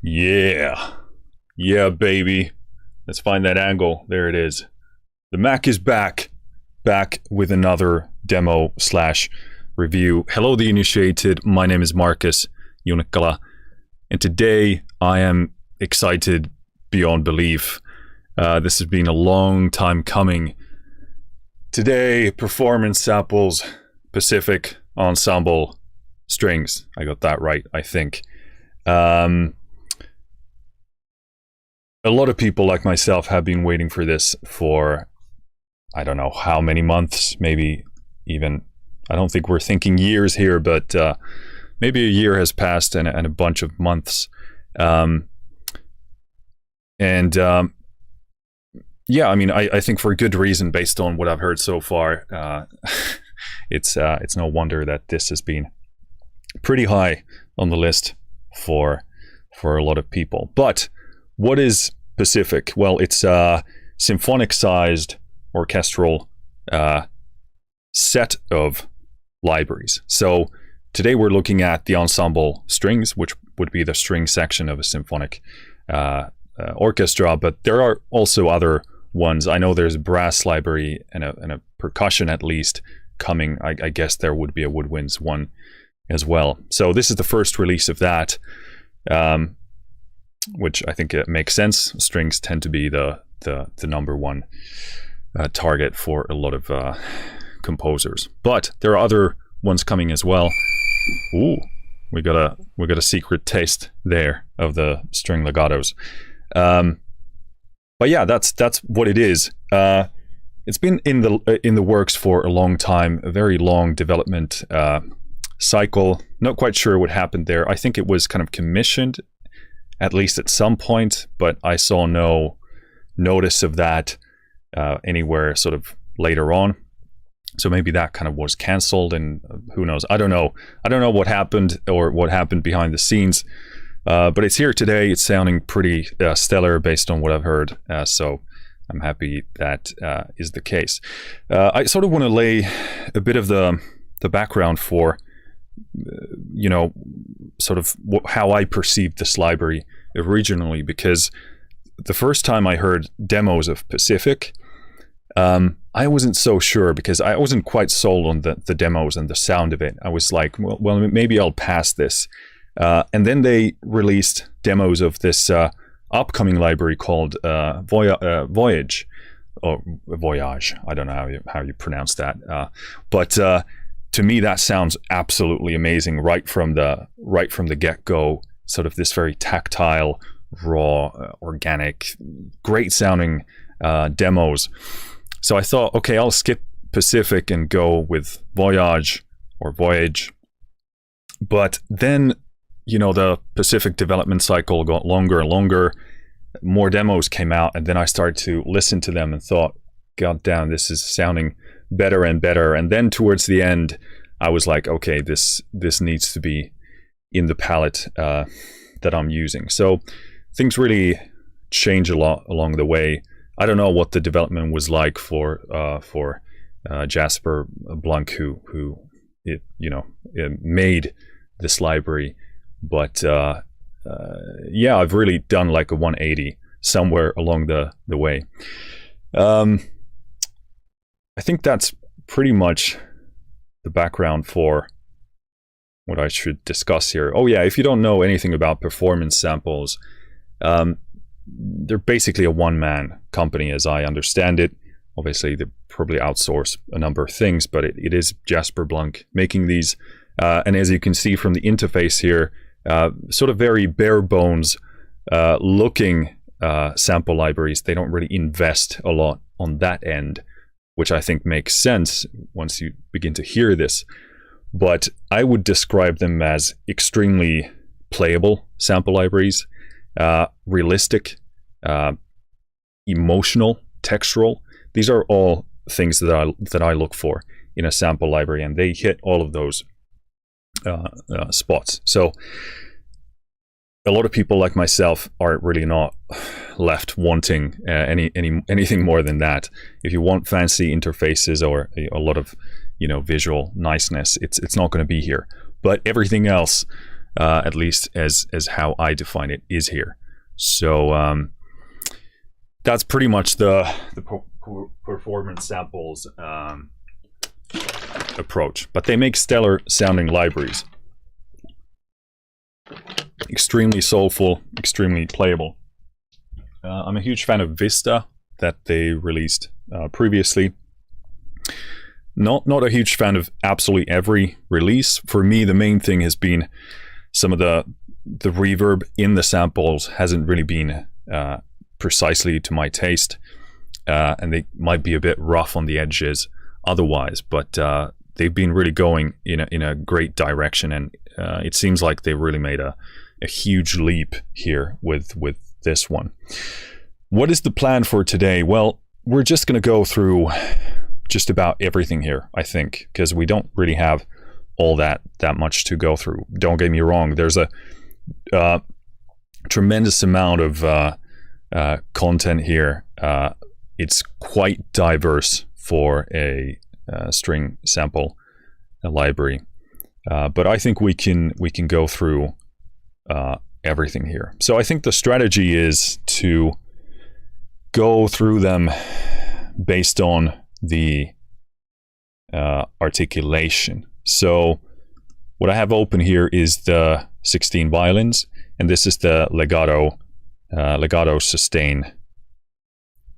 Yeah. Yeah, baby. Let's find that angle. There it is. The Mac is back. Back with another demo slash review. Hello, the initiated. My name is Markus Junikala. And today I am excited beyond belief. This has been a long time coming. Today, performance samples, Pacific Ensemble strings. I got that right, I think. A lot of people like myself have been waiting for this for, I don't know how many months, maybe even, I don't think we're thinking years here, but maybe a year has passed and a bunch of months. Yeah, I mean, I think for a good reason based on what I've heard so far. It's no wonder that this has been pretty high on the list for a lot of people. But what is Pacific? Well, it's a symphonic-sized orchestral set of libraries. So today we're looking at the ensemble strings, which would be the string section of a symphonic orchestra, but there are also other ones. I know there's a brass library and a percussion at least coming. I guess there would be a woodwinds one as well. So this is the first release of that. Which I think it makes sense. Strings tend to be the number one target for a lot of composers. But there are other ones coming as well. Ooh, we got a secret taste there of the string legatos. But yeah, that's what it is. It's been in the works for a long time. A very long development cycle. Not quite sure what happened there. I think it was kind of commissioned at least at some point, but I saw no notice of that anywhere sort of later on. So maybe that kind of was canceled, and who knows? I don't know. I don't know what happened or what happened behind the scenes, but it's here today. It's sounding pretty stellar based on what I've heard. So I'm happy that is the case. I sort of want to lay a bit of the background for sort of how I perceived this library originally, because the first time I heard demos of Pacific, I wasn't so sure because I wasn't quite sold on the demos and the sound of it. I was like, well, maybe I'll pass this. And then they released demos of this upcoming library called Voyage, or Voyage. I don't know how you pronounce that, but to me, that sounds absolutely amazing right from the get-go. Sort of this very tactile, raw, organic, great sounding demos. So I thought, okay, I'll skip Pacific and go with Voyage or Voyage. But then, the Pacific development cycle got longer and longer. More demos came out, and then I started to listen to them and thought, God damn, this is sounding better and better. And then towards the end, I was like, okay, this needs to be in the palette that I'm using. So things really change a lot along the way. I don't know what the development was like for Jasper Blank, who it made this library, but yeah, I've really done like a 180 somewhere along the way. I think that's pretty much the background for what I should discuss here. Oh yeah, if you don't know anything about performance samples, they're basically a one-man company as I understand it. Obviously, they probably outsource a number of things, but it is Jasper Blank making these. And as you can see from the interface here, sort of very bare bones looking sample libraries. They don't really invest a lot on that end, which I think makes sense once you begin to hear this. But I would describe them as extremely playable sample libraries, realistic, emotional, textural. These are all things that I look for in a sample library, and they hit all of those spots. So a lot of people like myself are really not left wanting anything more than that. If you want fancy interfaces or a lot of visual niceness, it's not going to be here. But everything else at least as how I define it, is here. So that's pretty much the performance samples approach. But they make stellar sounding libraries. Extremely soulful, extremely playable. I'm a huge fan of Vista that they released previously. Not a huge fan of absolutely every release. For me, the main thing has been some of the reverb in the samples hasn't really been precisely to my taste, and they might be a bit rough on the edges otherwise, but they've been really going in a great direction, and it seems like they really made a huge leap here with this one. What is the plan for today? Well, we're just going to go through just about everything here, I think, because we don't really have all that much to go through. Don't get me wrong, there's a tremendous amount of content here. It's quite diverse for a string sample library, but I think we can go through everything here. So I think the strategy is to go through them based on the articulation. So what I have open here is the 16 violins, and this is the legato sustain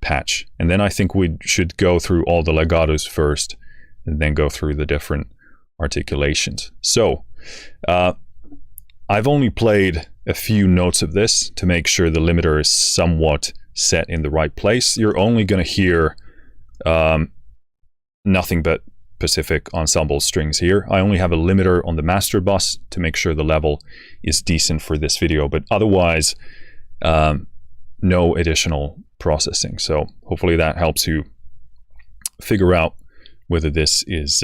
patch. And then I think we should go through all the legatos first, and then go through the different articulations. So I've only played a few notes of this to make sure the limiter is somewhat set in the right place. You're only going to hear nothing but Pacific ensemble strings here. I only have a limiter on the master bus to make sure the level is decent for this video, but otherwise no additional processing. So hopefully that helps you figure out whether this is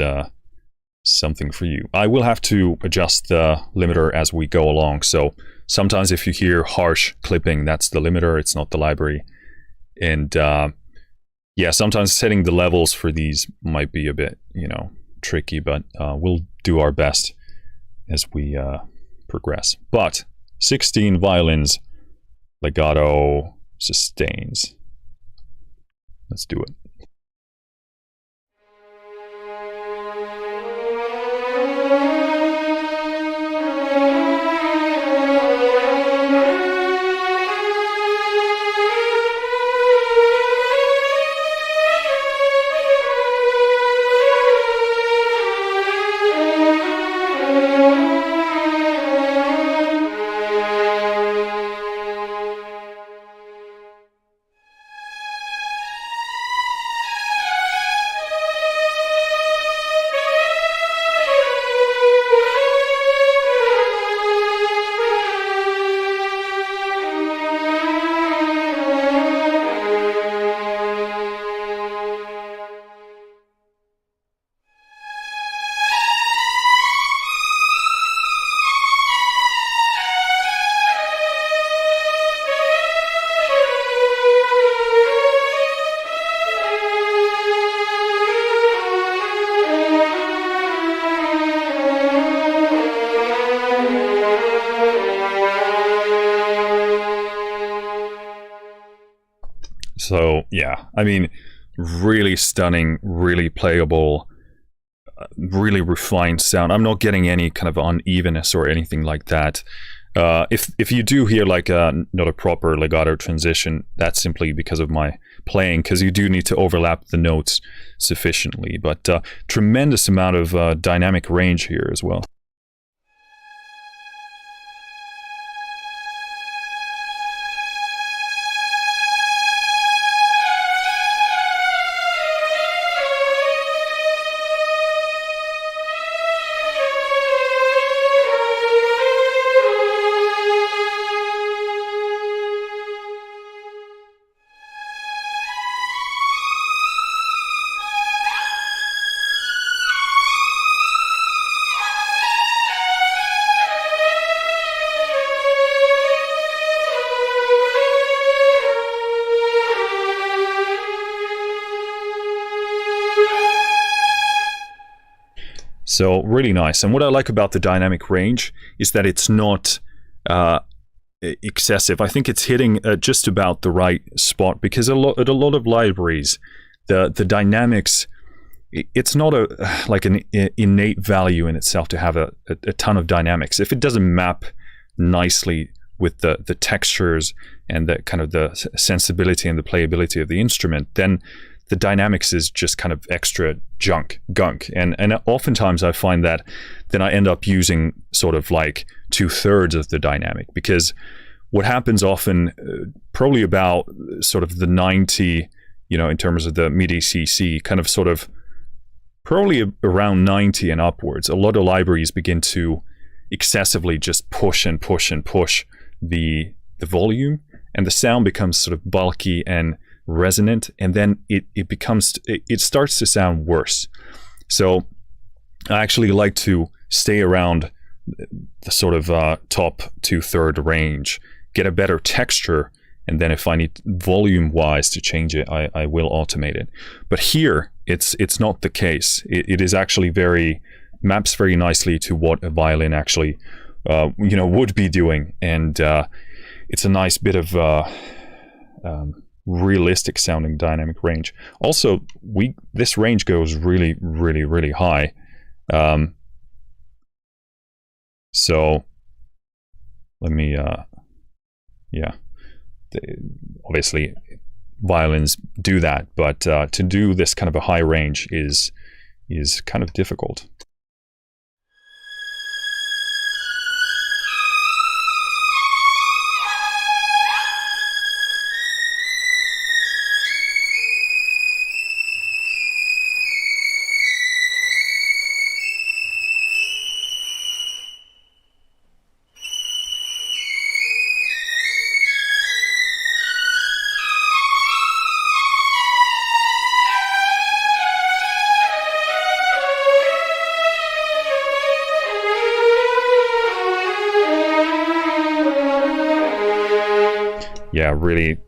something for you. I will have to adjust the limiter as we go along. So sometimes if you hear harsh clipping, that's the limiter, it's not the library. And yeah, sometimes setting the levels for these might be a bit, tricky, but we'll do our best as we progress. But 16 violins, legato, sustains. Let's do it. So yeah, I mean, really stunning, really playable, really refined sound. I'm not getting any kind of unevenness or anything like that. If you do hear like not a proper legato transition, that's simply because of my playing, because you do need to overlap the notes sufficiently. But tremendous amount of dynamic range here as well. So really nice. And what I like about the dynamic range is that it's not excessive. I think it's hitting just about the right spot, because a lot of libraries, the dynamics, it's not like an innate value in itself to have a ton of dynamics. If it doesn't map nicely with the textures and the kind of the sensibility and the playability of the instrument, then the dynamics is just kind of extra gunk. And oftentimes I find that then I end up using sort of like 2/3 of the dynamic, because what happens often, probably about sort of the 90, in terms of the MIDI CC, kind of sort of probably around 90 and upwards, a lot of libraries begin to excessively just push the volume, and the sound becomes sort of bulky and resonant, and then it starts to sound worse. So I actually like to stay around the sort of top 2/3 range, get a better texture, and then if I need volume wise to change it, I will automate it. But here it's not the case. It is actually maps very nicely to what a violin actually would be doing, and it's a nice bit of realistic sounding dynamic range. Also, this range goes really, really, really high. So let me, obviously violins do that, but to do this kind of a high range is kind of difficult. Yeah, really,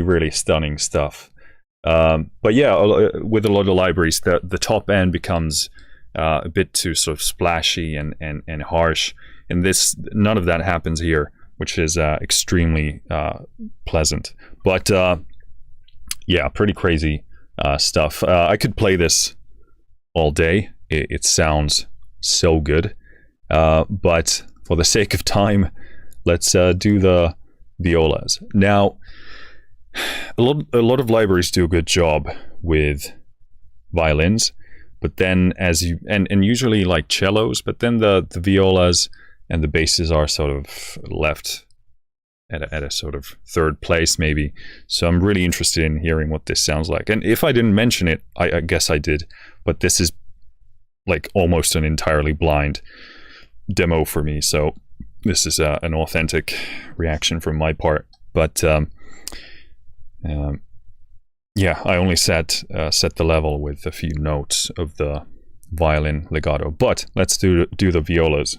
really stunning stuff. But yeah, with a lot of libraries, the top end becomes a bit too sort of splashy and harsh. And none of that happens here, which is extremely pleasant. But yeah, pretty crazy stuff. I could play this all day. It sounds so good. But for the sake of time, let's do the violas. Now, a lot of libraries do a good job with violins, but then and usually like cellos, but then the violas and the basses are sort of left at a sort of third place maybe. So I'm really interested in hearing what this sounds like. And if I didn't mention it, I guess I did, but this is like almost an entirely blind demo for me. So this is an authentic reaction from my part, but yeah, I only set the level with a few notes of the violin legato. But let's do the violas.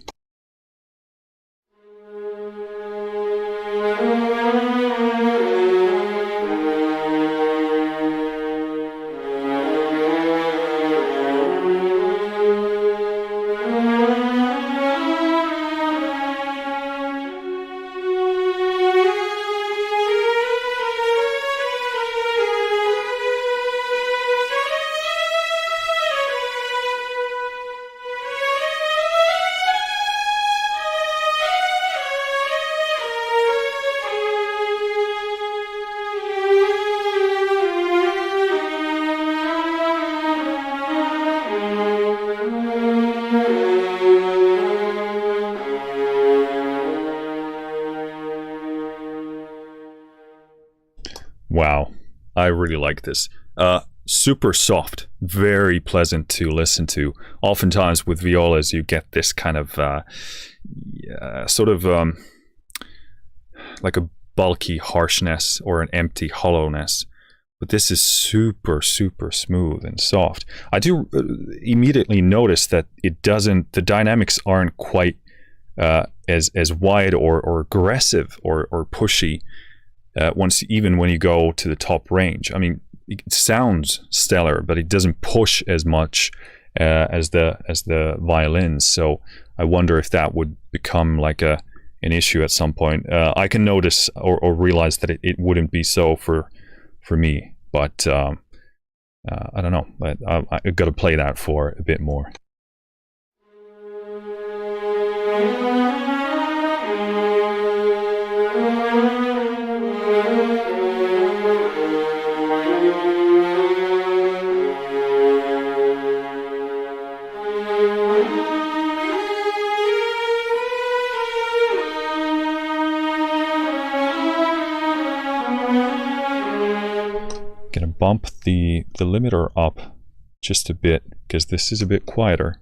Wow, I really like this. Super soft, very pleasant to listen to. Oftentimes with violas, you get this kind of sort of like a bulky harshness or an empty hollowness. But this is super, super smooth and soft. I do immediately notice that the dynamics aren't quite as wide or aggressive or pushy. Even when you go to the top range. I mean, it sounds stellar, but it doesn't push as much as the violins. So I wonder if that would become like an issue at some point. I can notice or realize that it wouldn't be so for me, but I don't know. But I've got to play that for a bit more. Gonna bump the limiter up just a bit because this is a bit quieter.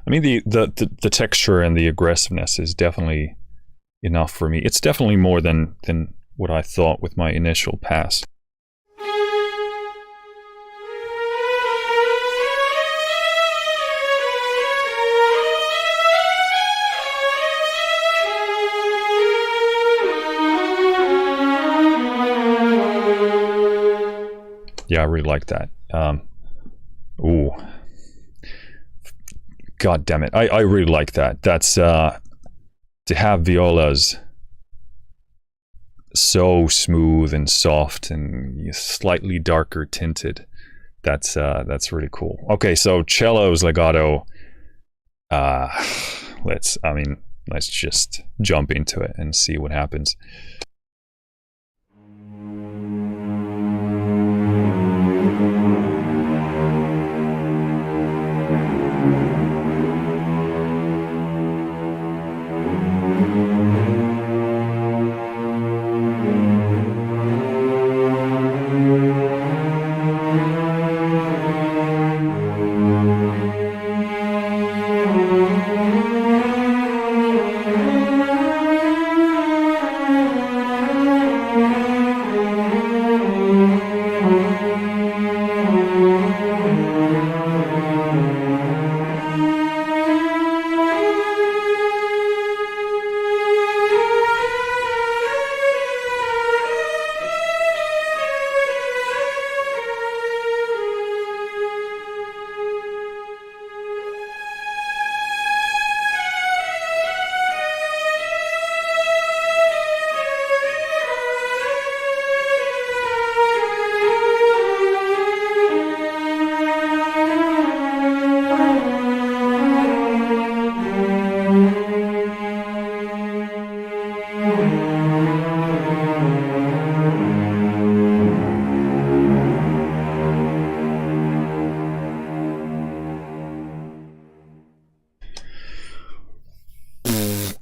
I mean, the texture and the aggressiveness is definitely enough for me. It's definitely more than what I thought with my initial pass. Yeah, I really like that. Ooh. God damn it. I really like that. That's to have violas so smooth and soft and slightly darker tinted. That's really cool. Okay, so Cellos Legato. Let's just jump into it and see what happens.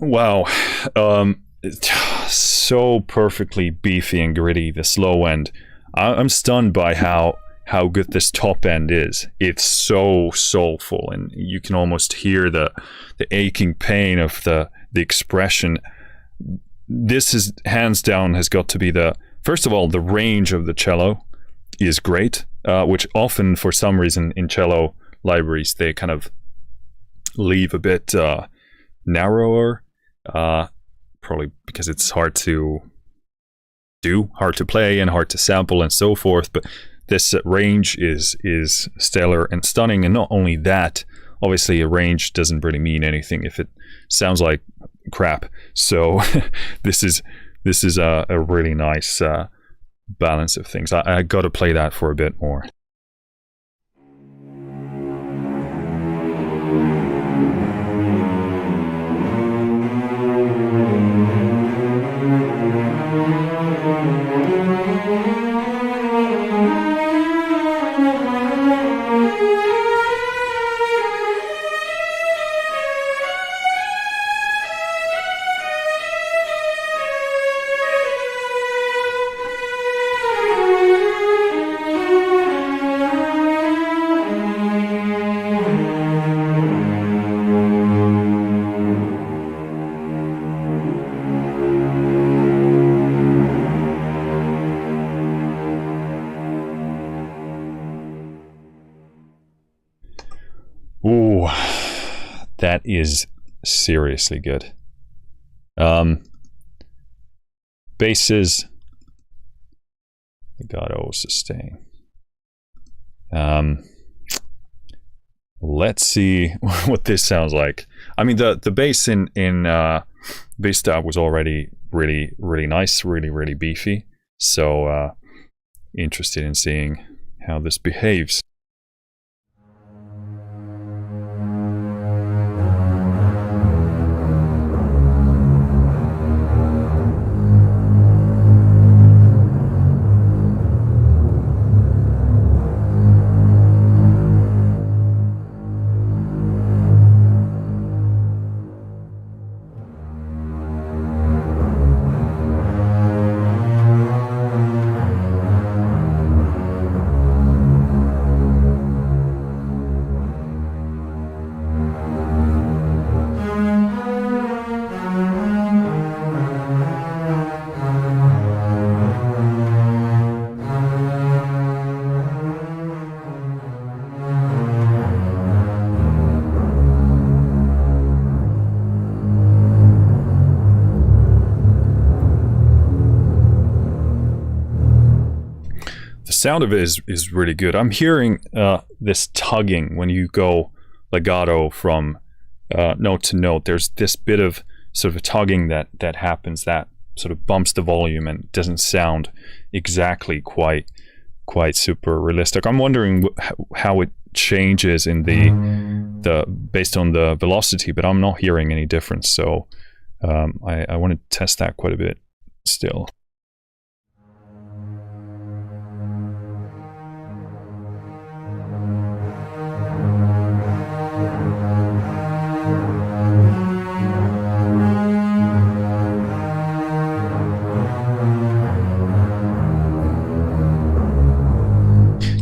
Wow, so perfectly beefy and gritty, the slow end. I'm stunned by how good this top end is. It's so soulful, and you can almost hear the aching pain of the expression. This is hands down has got to be first of all, the range of the cello is great, which often for some reason in cello libraries they kind of leave a bit narrower. Probably because it's hard to hard to play and hard to sample and so forth, but this range is stellar and stunning. And not only that, obviously a range doesn't really mean anything if it sounds like crap, so this is a really nice balance of things. I gotta play that for a bit more. That is seriously good. Basses, legato, sustain. Let's see what this sounds like. I mean, the bass in bass stab was already really nice, really beefy. So interested in seeing how this behaves. Sound of it is really good. I'm hearing this tugging when you go legato from note to note. There's this bit of sort of a tugging that happens that sort of bumps the volume and doesn't sound exactly quite super realistic. I'm wondering how it changes in the based on the velocity, but I'm not hearing any difference. So I want to test that quite a bit still.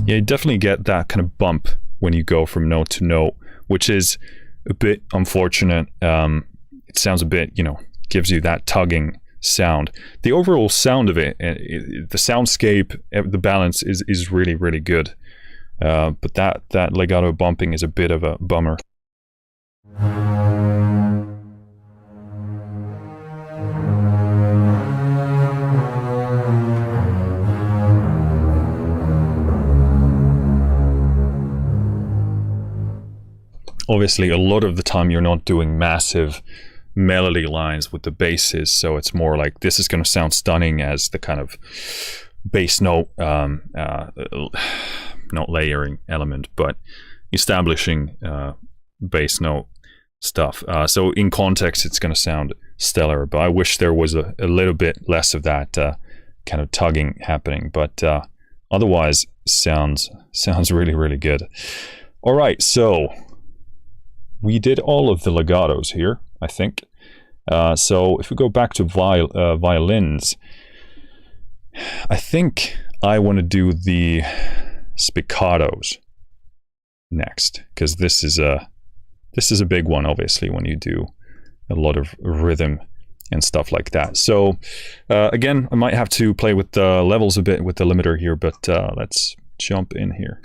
Yeah, you definitely get that kind of bump when you go from note to note, which is a bit unfortunate. It sounds a bit, gives you that tugging sound. The overall sound of it, the soundscape, the balance is really good. But that legato bumping is a bit of a bummer. Obviously, a lot of the time you're not doing massive melody lines with the basses, so it's more like this is going to sound stunning as the kind of bass note, not layering element, but establishing bass note stuff. So in context, it's going to sound stellar, but I wish there was a little bit less of that kind of tugging happening, but otherwise sounds really good. All right, so we did all of the legatos here, I think. So if we go back to violins, I think I want to do the spiccatos next, because this is a big one, obviously, when you do a lot of rhythm and stuff like that. So again, I might have to play with the levels a bit with the limiter here, but let's jump in here.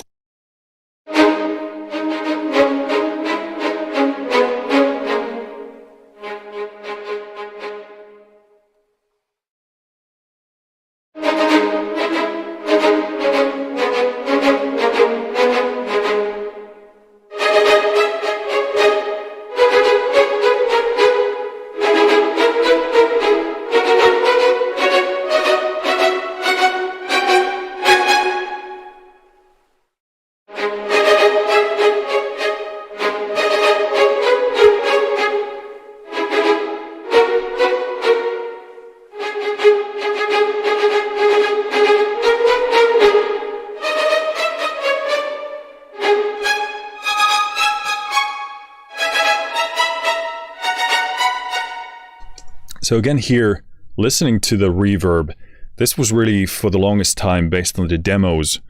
So again here, listening to the reverb, this was really, for the longest time, based on the demos,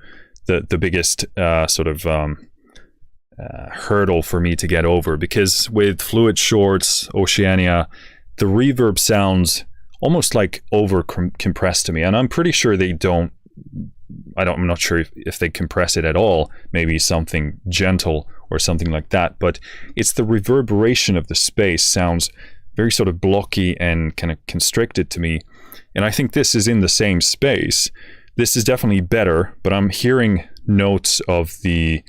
the biggest sort of hurdle for me to get over, because with Fluid Shorts, Oceania, the reverb sounds almost like over compressed to me, and I'm pretty sure they don't. I'm not sure if they compress it at all. Maybe something gentle or something like that, but it's the reverberation of the space sounds very sort of blocky and kind of constricted to me. And I think this is in the same space. This is definitely better, but I'm hearing notes of the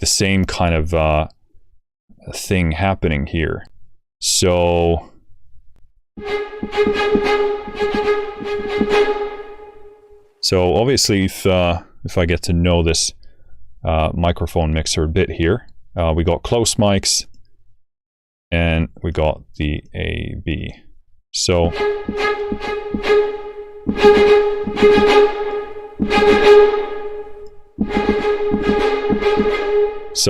same kind of thing happening here. So obviously if I get to know this microphone mixer a bit here, we got close mics and we got the A/B. So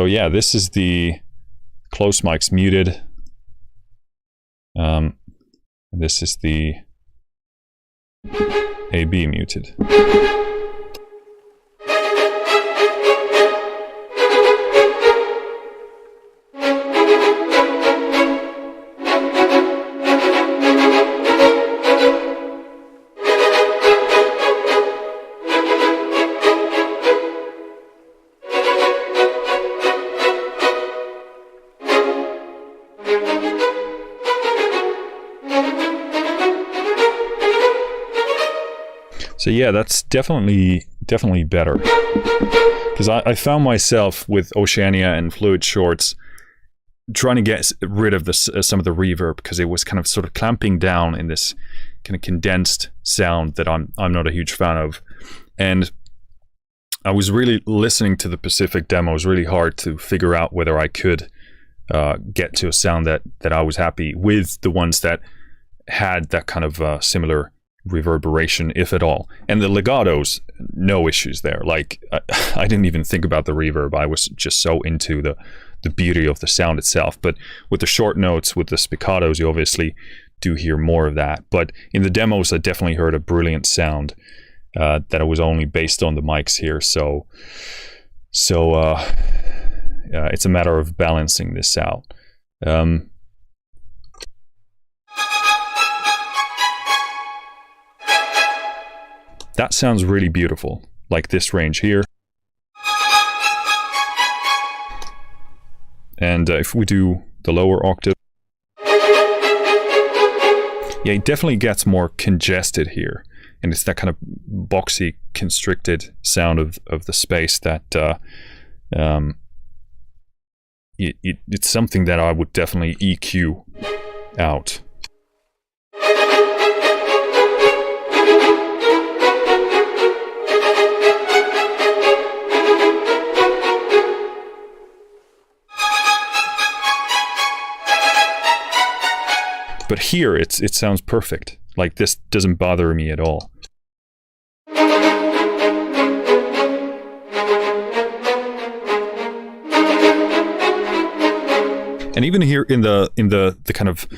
yeah, this is the close mics muted. This is the A/B muted. So yeah, that's definitely better. Because I found myself with Oceania and Fluid Shorts trying to get rid of some of the reverb, because it was kind of sort of clamping down in this kind of condensed sound that I'm not a huge fan of. And I was really listening to the Pacific demos really hard to figure out whether I could get to a sound that I was happy with, the ones that had that kind of similar reverberation, if at all. And the legatos, no issues there. Like I didn't even think about the reverb. I was just so into the beauty of the sound itself. But with the short notes, with the spiccatos, you obviously do hear more of that. But in the demos, I definitely heard a brilliant sound that was only based on the mics here. So it's a matter of balancing this out. That sounds really beautiful, like this range here. And if we do the lower octave, yeah, it definitely gets more congested here. And it's that kind of boxy, constricted sound of the space that it's something that I would definitely EQ out. But here, it sounds perfect. Like, this doesn't bother me at all. And even here in the kind of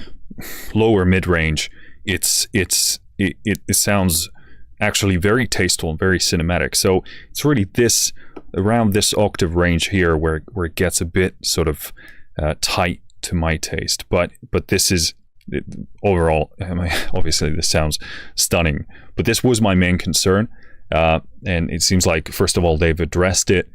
lower mid range, it sounds actually very tasteful and very cinematic. So it's really this around this octave range here where it gets a bit sort of tight to my taste. But this is. Overall, obviously this sounds stunning, but this was my main concern, and it seems like, first of all, they've addressed it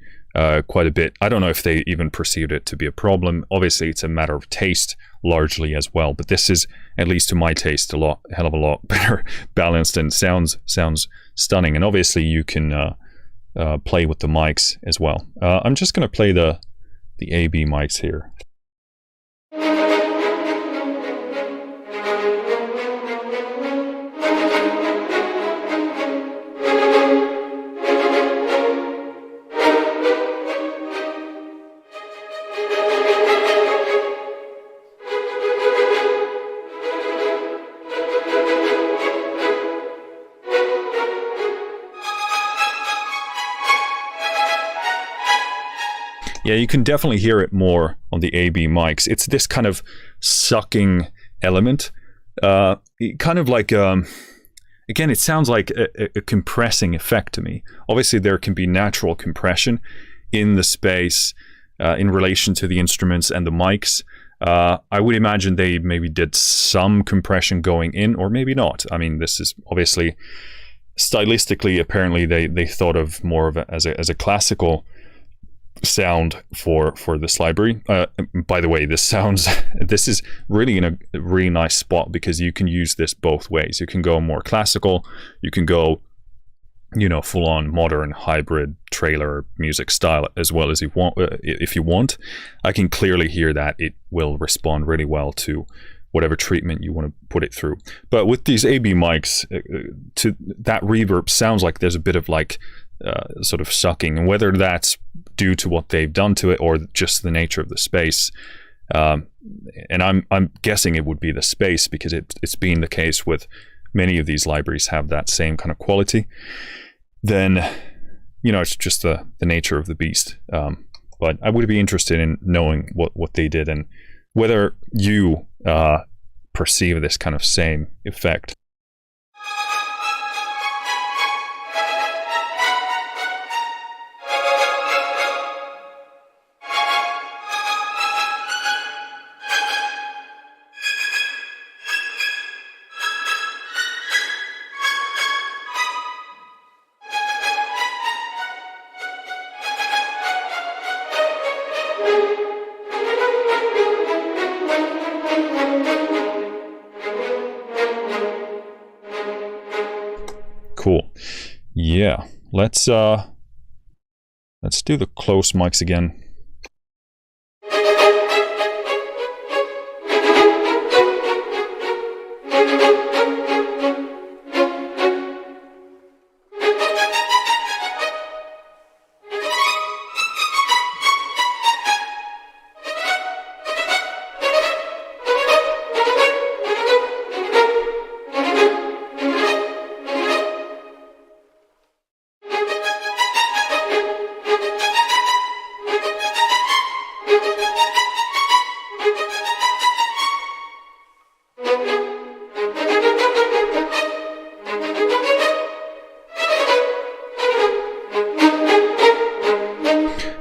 quite a bit. I don't know if they even perceived it to be a problem. Obviously, it's a matter of taste largely as well, but this is, at least to my taste, hell of a lot better balanced and sounds stunning. And obviously, you can play with the mics as well. I'm just going to play the A/B mics here. Yeah, you can definitely hear it more on the A/B mics. It's this kind of sucking element. Kind of like, again, it sounds like a compressing effect to me. Obviously, there can be natural compression in the space in relation to the instruments and the mics. I would imagine they maybe did some compression going in, or maybe not. I mean, this is obviously, stylistically, apparently they thought of more of as a classical sound for this library. By the way, this is really in a really nice spot because you can use this both ways. You can go more classical, you can go, you know, full-on modern hybrid trailer music style as well as you want. If you want, I can clearly hear that it will respond really well to whatever treatment you want to put it through. But with these AB mics, to that reverb sounds like there's a bit of like sort of sucking, and whether that's due to what they've done to it or just the nature of the space, and I'm guessing it would be the space, because it's been the case with many of these libraries have that same kind of quality, then, you know, it's just the nature of the beast. But I would be interested in knowing what they did and whether you perceive this kind of same effect. Cool. Yeah, let's do the close mics again.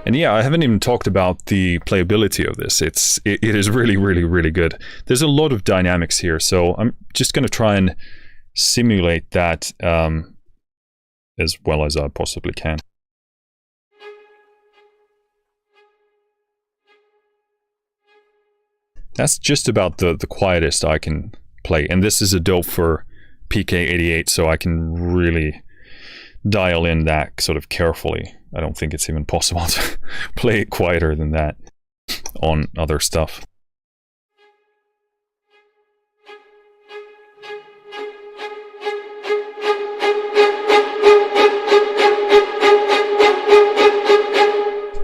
And yeah, I haven't even talked about the playability of this. It is really, really, really good. There's a lot of dynamics here, so I'm just going to try and simulate that as well as I possibly can. That's just about the quietest I can play. And this is a Doepfer PK88, so I can really dial in that sort of carefully. I don't think it's even possible to play it quieter than that on other stuff.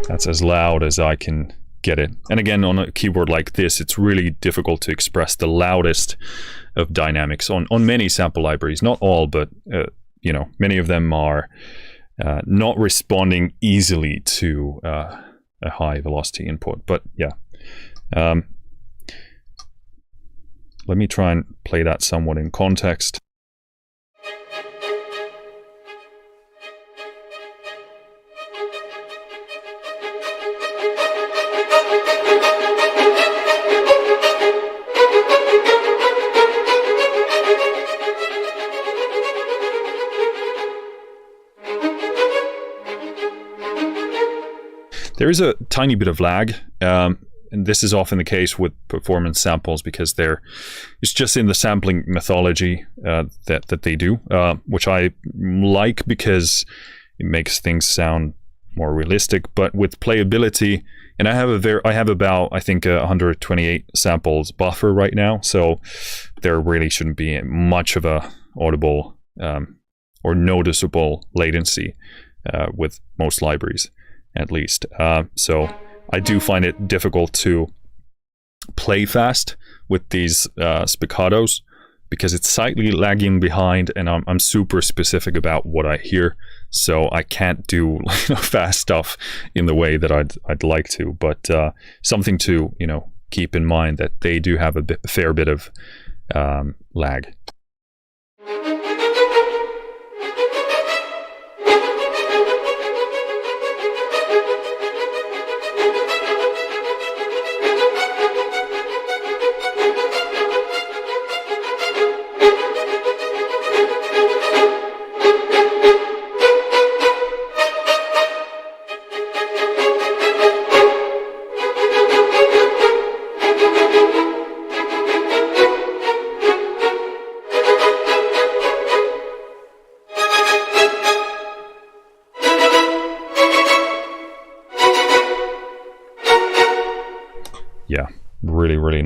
That's as loud as I can get it. And again, on a keyboard like this, it's really difficult to express the loudest of dynamics on many sample libraries. Not all, but you know, many of them are not responding easily to a high velocity input. But yeah, let me try and play that somewhat in context. There is a tiny bit of lag, and this is often the case with performance samples because it's just in the sampling methodology that they do, which I like because it makes things sound more realistic. But with playability, and I have about, I think, 128 samples buffer right now, so there really shouldn't be much of a audible or noticeable latency with most libraries, at least. So I do find it difficult to play fast with these spiccatos because it's slightly lagging behind, and I'm super specific about what I hear, so I can't do fast stuff in the way that I'd like to. But something to keep in mind that they do have a fair bit of lag.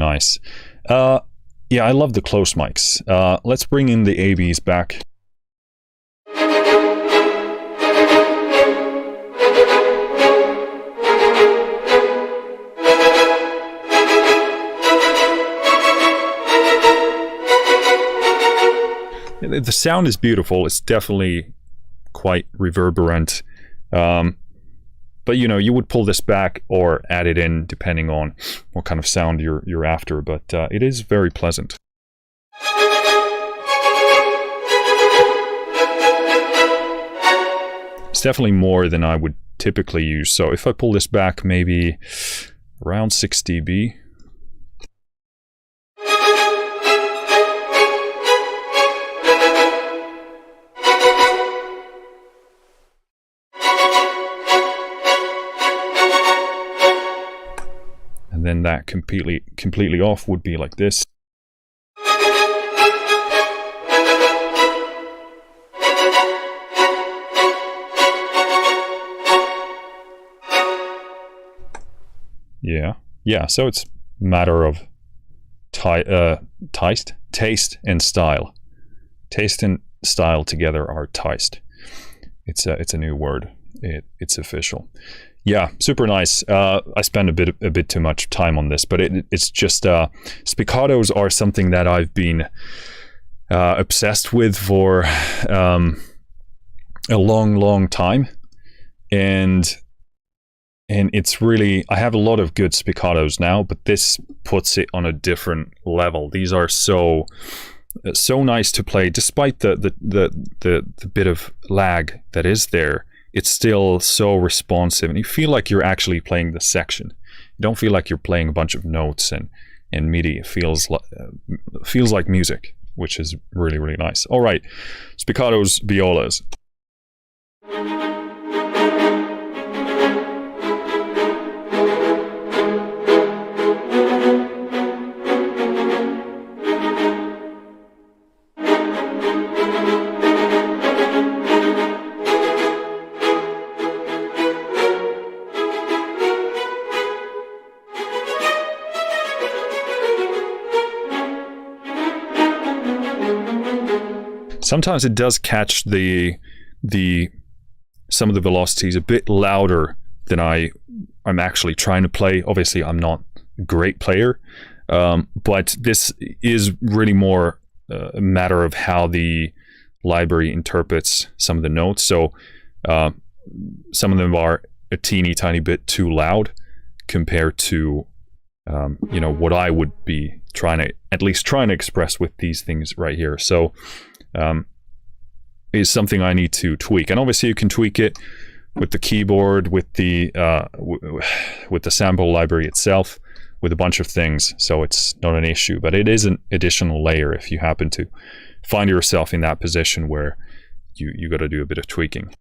nice. Yeah, I love the close mics. Let's bring in the ABs back. The sound is beautiful. It's definitely quite reverberant. But you know, you would pull this back or add it in depending on what kind of sound you're after, but it is very pleasant. It's definitely more than I would typically use. So if I pull this back maybe around 6 dB. And then that completely off would be like this. Yeah, so it's a matter of taste and style. Taste and style together are taste. It's a new word. It's official. Yeah, super nice. I spend a bit too much time on this, but it's just spiccatos are something that I've been obsessed with for a long time, and it's really, I have a lot of good spiccatos now, but this puts it on a different level. These are so nice to play, despite the bit of lag that is there. It's still so responsive, and you feel like you're actually playing the section. You don't feel like you're playing a bunch of notes and MIDI. It feels like music, which is really nice. All right, spiccatos, violas. Sometimes it does catch some of the velocities a bit louder than I'm actually trying to play. Obviously, I'm not a great player, but this is really more a matter of how the library interprets some of the notes. So some of them are a teeny tiny bit too loud compared to you know, what I would be trying to express with these things right here. So is something I need to tweak, and obviously you can tweak it with the keyboard, with the sample library itself, with a bunch of things. So it's not an issue, but it is an additional layer if you happen to find yourself in that position where you got to do a bit of tweaking.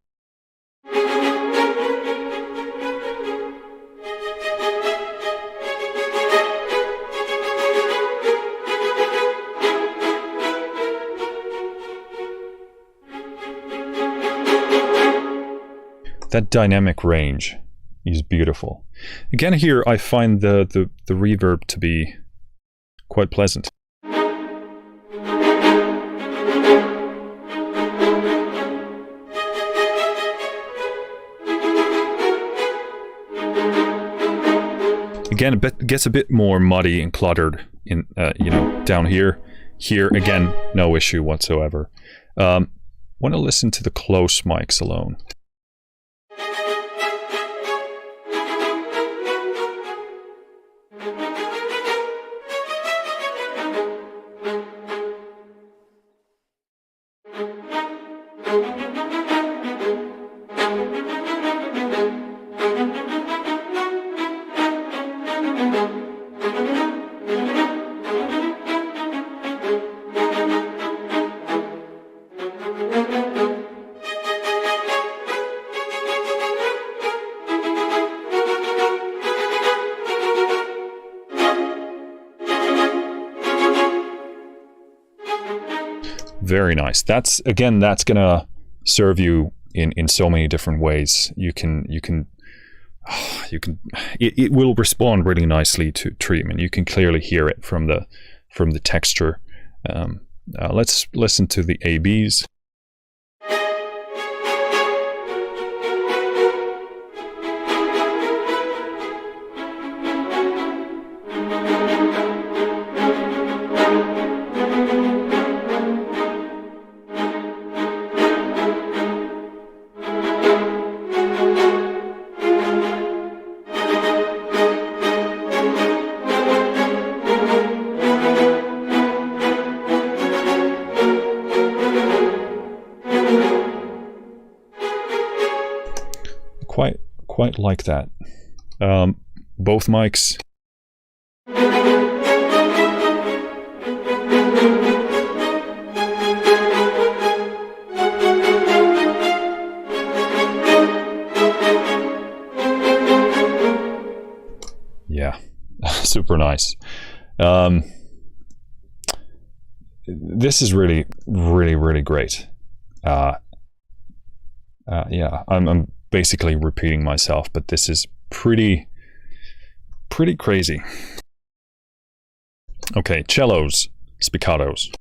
That dynamic range is beautiful. Again, here I find the reverb to be quite pleasant. Again, it gets a bit more muddy and cluttered in you know, down here. Here again, no issue whatsoever. Want to listen to the close mics alone. Very nice. That's gonna serve you in so many different ways. You can you can, it will respond really nicely to treatment. You can clearly hear it from the texture. Let's listen to the ABs. Quite like that. Both mics. Yeah, super nice. This is really great. Yeah, I'm basically repeating myself, but this is pretty crazy. Okay, cellos, spiccatos.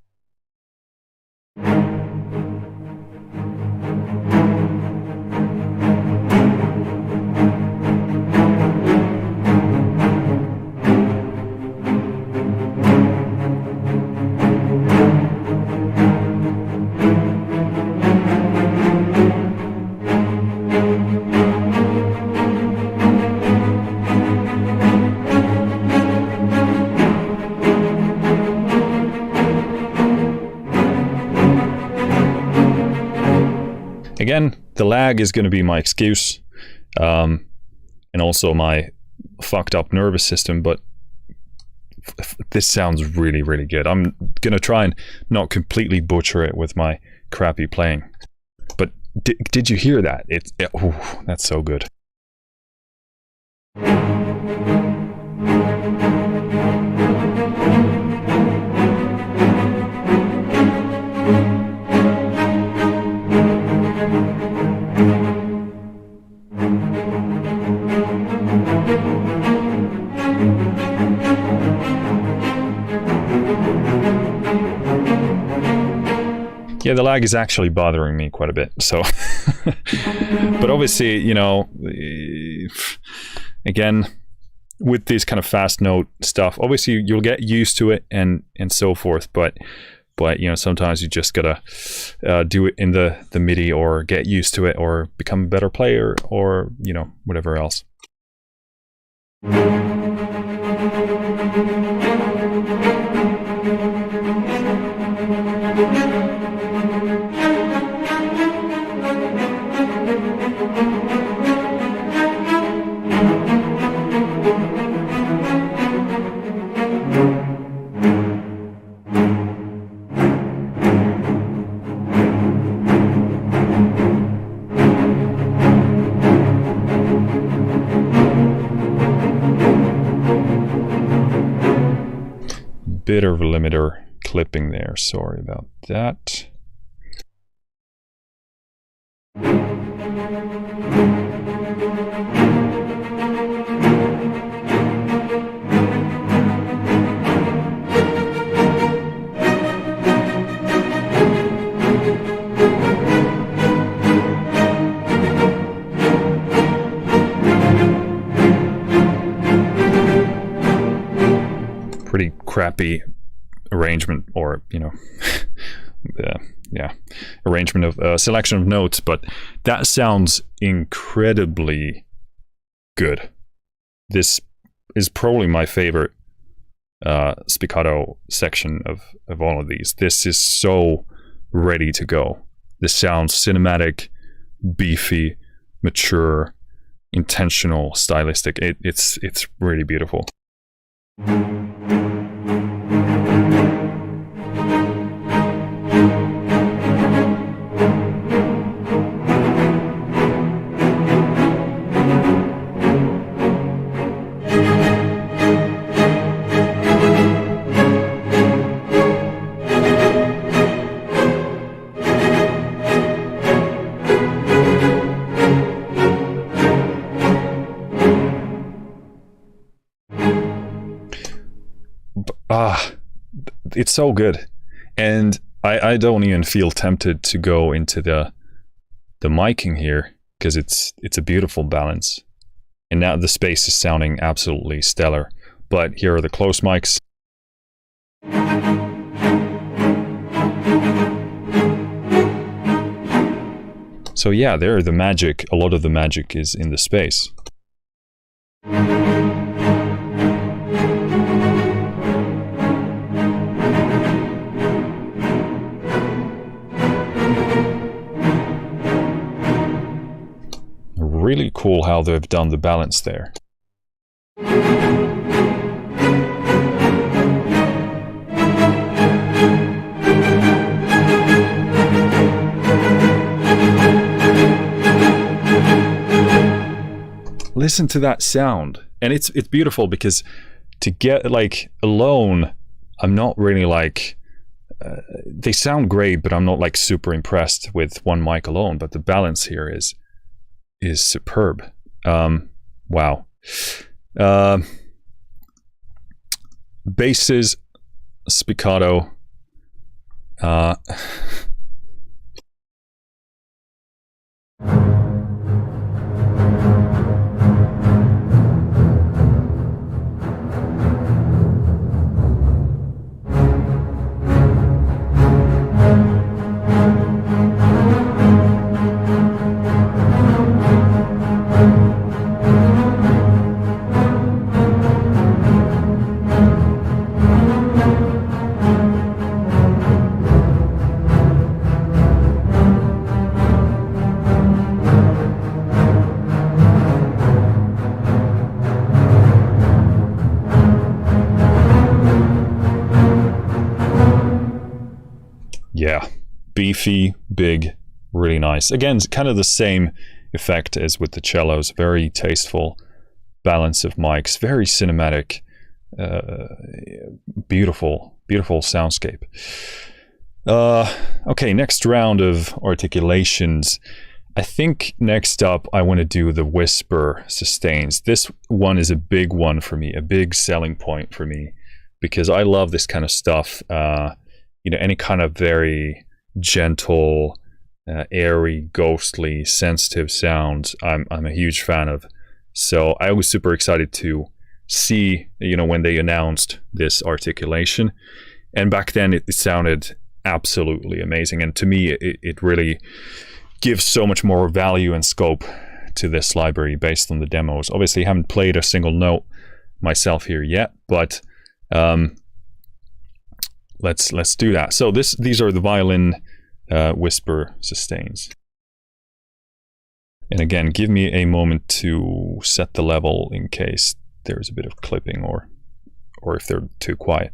Again, the lag is going to be my excuse, and also my fucked up nervous system, but this sounds really good. I'm going to try and not completely butcher it with my crappy playing. But did you hear that? Ooh, that's so good. Yeah, the lag is actually bothering me quite a bit, so but obviously, you know, again, with this kind of fast note stuff, obviously you'll get used to it and so forth, but you know, sometimes you just gotta do it in the MIDI, or get used to it, or become a better player, or, you know, whatever else. Bit of a limiter clipping there, sorry about that. Pretty crappy arrangement, or, you know, yeah, arrangement of selection of notes, but that sounds incredibly good. This is probably my favorite spiccato section of all of these. This is so ready to go. This sounds cinematic, beefy, mature, intentional, stylistic. It's really beautiful. it's so good. And I don't even feel tempted to go into the miking here, because it's a beautiful balance. And now the space is sounding absolutely stellar. But here are the close mics. So yeah, there the magic, a lot of the magic is in the space. Really cool how they've done the balance there. Listen to that sound, and it's beautiful, because to get like alone, I'm not really like they sound great, but I'm not like super impressed with one mic alone. But the balance here is superb. Wow. Basses, spiccato. Yeah, beefy, big, really nice. Again, kind of the same effect as with the cellos. Very tasteful balance of mics, very cinematic, beautiful, beautiful soundscape. Okay, next round of articulations. I think next up I want to do the whisper sustains. This one is a big one for me, a big selling point for me, because I love this kind of stuff. You know, any kind of very gentle, airy, ghostly, sensitive sounds, I'm a huge fan of. So I was super excited to see, you know, when they announced this articulation. And back then it sounded absolutely amazing. And to me, it really gives so much more value and scope to this library based on the demos. Obviously, I haven't played a single note myself here yet, but let's do that. So these are the violin whisper sustains. And again, give me a moment to set the level in case there's a bit of clipping or if they're too quiet.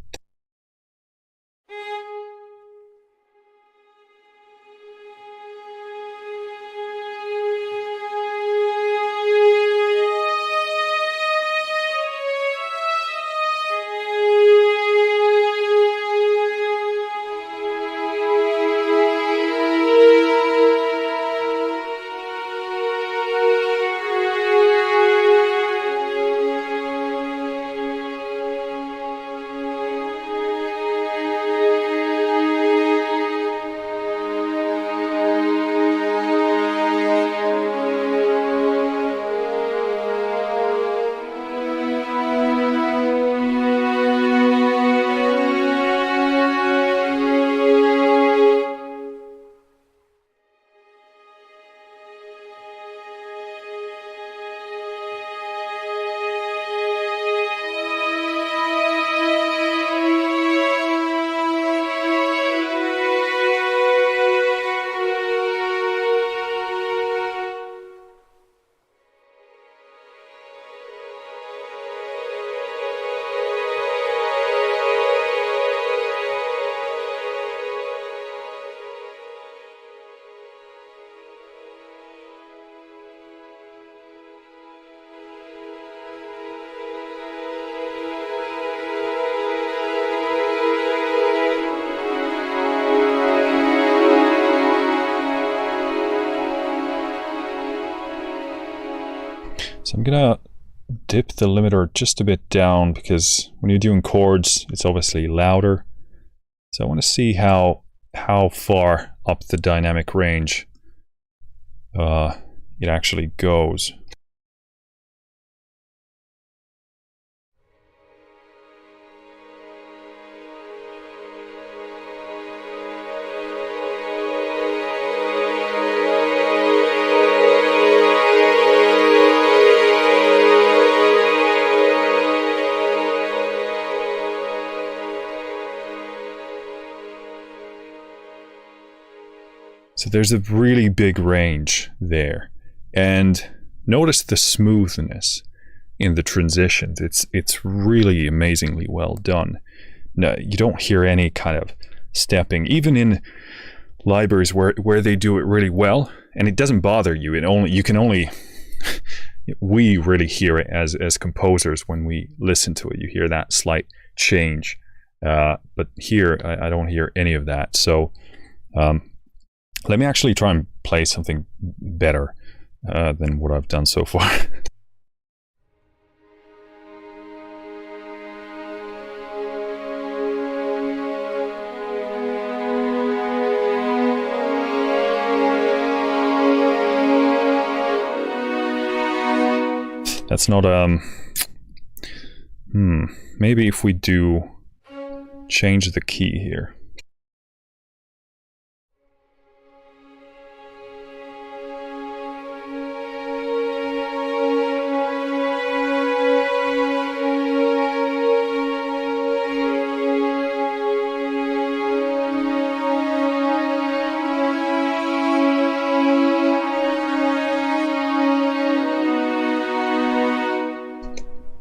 So I'm gonna dip the limiter just a bit down, because when you're doing chords, it's obviously louder. So I want to see how far up the dynamic range it actually goes. So there's a really big range there, and notice the smoothness in the transitions. It's really amazingly well done. No, you don't hear any kind of stepping, even in libraries where they do it really well, and it doesn't bother you. You can only we really hear it as composers when we listen to it. You hear that slight change, but here I don't hear any of that. So let me actually try and play something better than what I've done so far. That's not maybe if we do change the key here.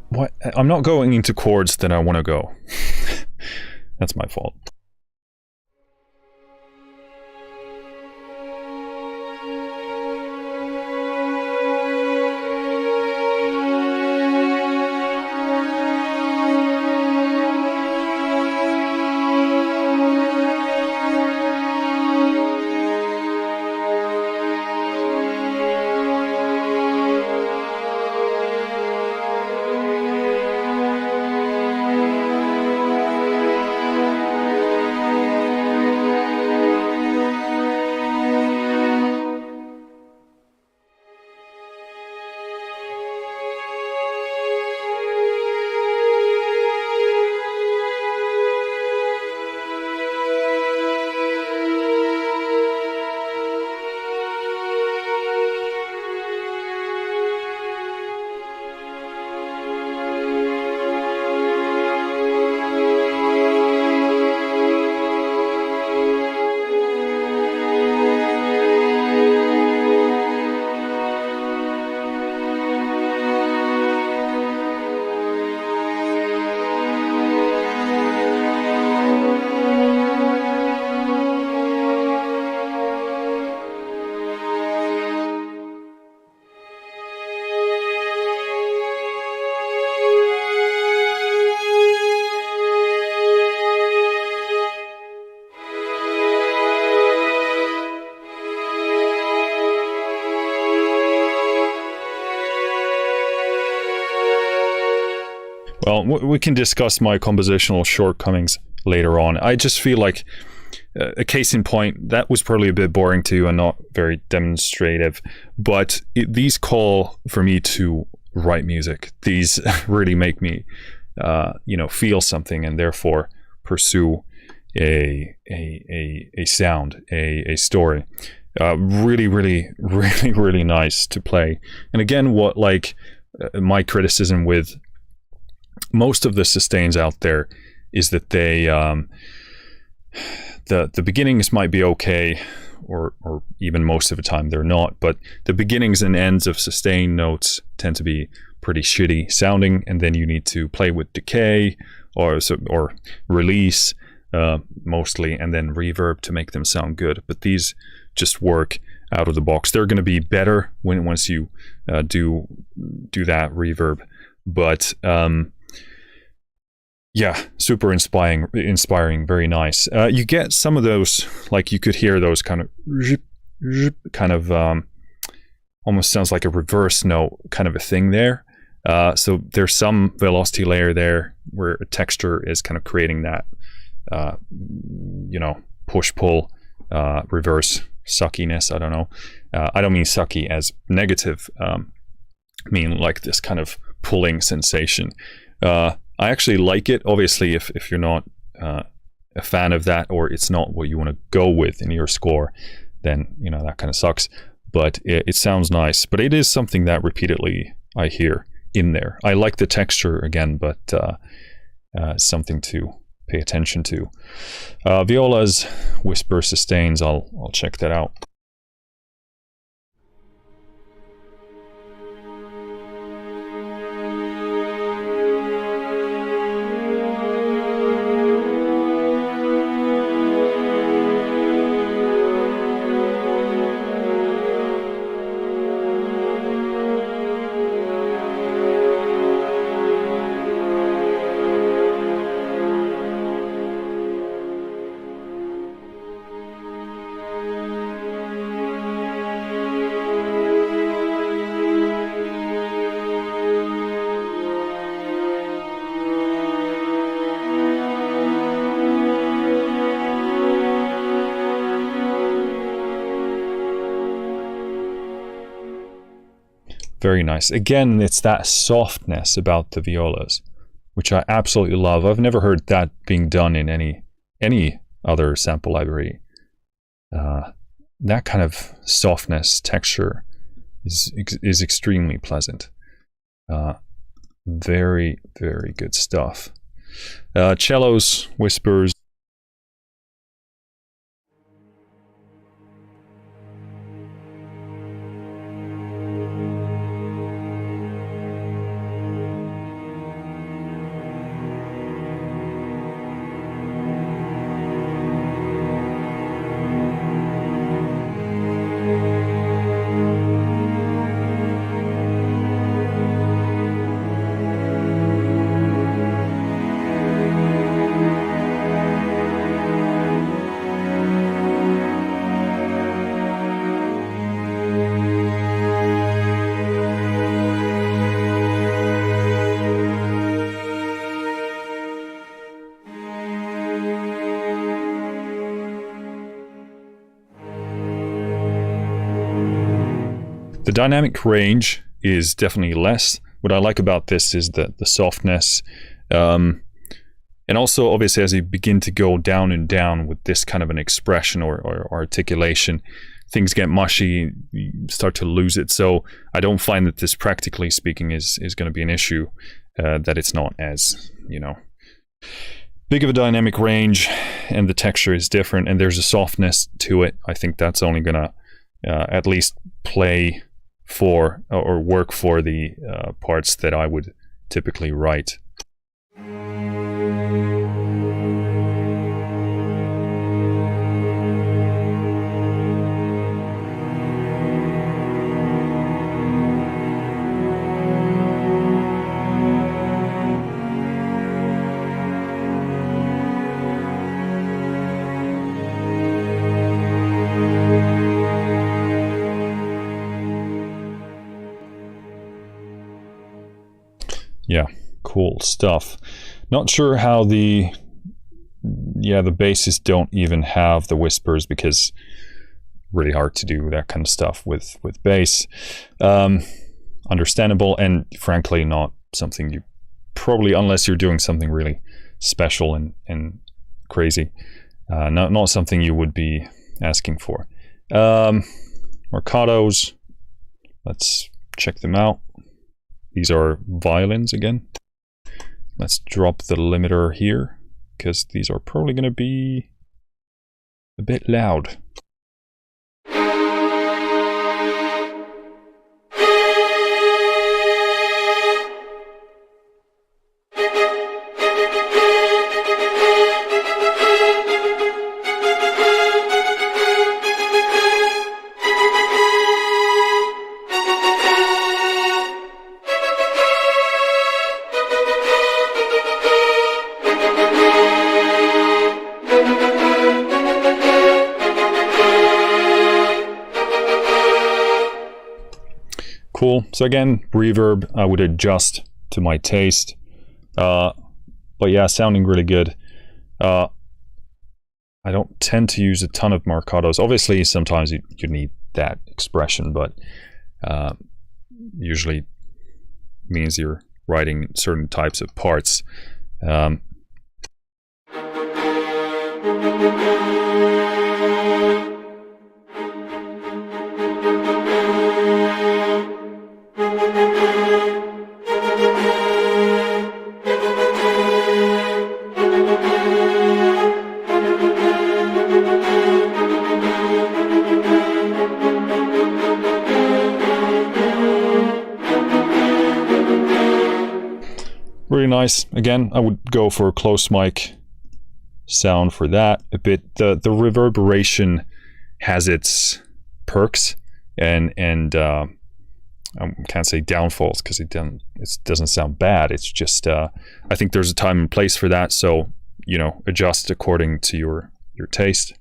What? I'm not going into chords that I want to go. That's my fault. Well, we can discuss my compositional shortcomings later on. I just feel like a case in point, that was probably a bit boring too and not very demonstrative, but these call for me to write music. These really make me, feel something, and therefore pursue a sound, a story. Really, really, really, really nice to play. And again, my criticism with most of the sustains out there is that they the beginnings might be okay, or even most of the time they're not, but the beginnings and ends of sustain notes tend to be pretty shitty sounding, and then you need to play with decay or release mostly, and then reverb to make them sound good. But these just work out of the box. They're going to be better once you do that reverb, but yeah, super inspiring, very nice. You get some of those, like you could hear those kind of almost sounds like a reverse note kind of a thing there. So there's some velocity layer there where a texture is kind of creating that, you know, push-pull, reverse suckiness. I don't know. I don't mean sucky as negative. I mean like this kind of pulling sensation. I actually like it. Obviously, if you're not a fan of that, or it's not what you want to go with in your score, then, you know, that kind of sucks. But it sounds nice. But it is something that repeatedly I hear in there. I like the texture again, but something to pay attention to. Violas Whisper Sustains, I'll check that out. Very nice. Again, it's that softness about the violas, which I absolutely love. I've never heard that being done in any other sample library. That kind of softness, texture is extremely pleasant. Very, very good stuff. Cellos, Whispers. The dynamic range is definitely less. What I like about this is the softness. And also, obviously, as you begin to go down and down with this kind of an expression or articulation, things get mushy, you start to lose it. So I don't find that this, practically speaking, is going to be an issue, that it's not as, you know, big of a dynamic range, and the texture is different, and there's a softness to it. I think that's only going to at least play for or work for the parts that I would typically write. Yeah, cool stuff. Not sure how the basses don't even have the whispers, because really hard to do that kind of stuff with bass. Understandable, and frankly not something you probably, unless you're doing something really special and crazy, not something you would be asking for. Marcatos, let's check them out. These are violins again. Let's drop the limiter here, because these are probably going to be a bit loud. Cool. So again, reverb, I would adjust to my taste. But yeah, sounding really good. I don't tend to use a ton of marcatos. Obviously, sometimes you need that expression, but usually means you're writing certain types of parts. Really nice. Again, I would go for a close mic sound for that a bit. The reverberation has its perks and I can't say downfalls because it doesn't sound bad. It's just I think there's a time and place for that. So, you know, adjust according to your taste.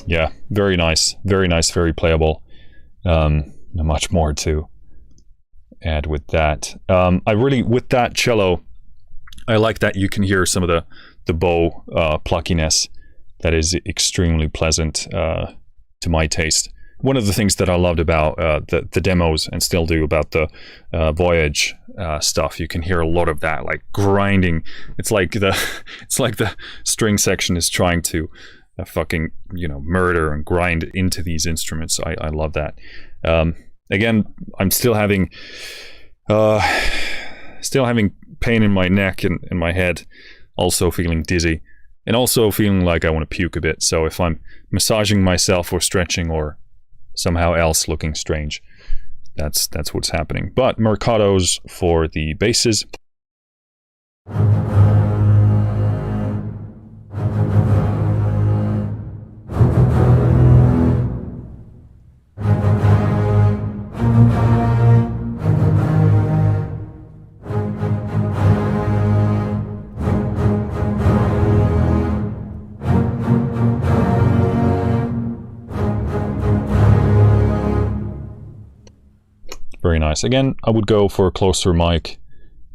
Yeah, very nice, very playable. Not much more to add with that. With that cello, I like that you can hear some of the bow pluckiness that is extremely pleasant to my taste. One of the things that I loved about the demos, and still do, about the Voyage stuff, you can hear a lot of that, like grinding. It's like the string section is trying to fucking, you know, murder and grind into these instruments. I love that. Again, I'm still having pain in my neck and my head, also feeling dizzy, and also feeling like I want to puke a bit. So if I'm massaging myself or stretching or somehow else looking strange, that's what's happening. But marcatos for the basses. Very nice. Again, I would go for a closer mic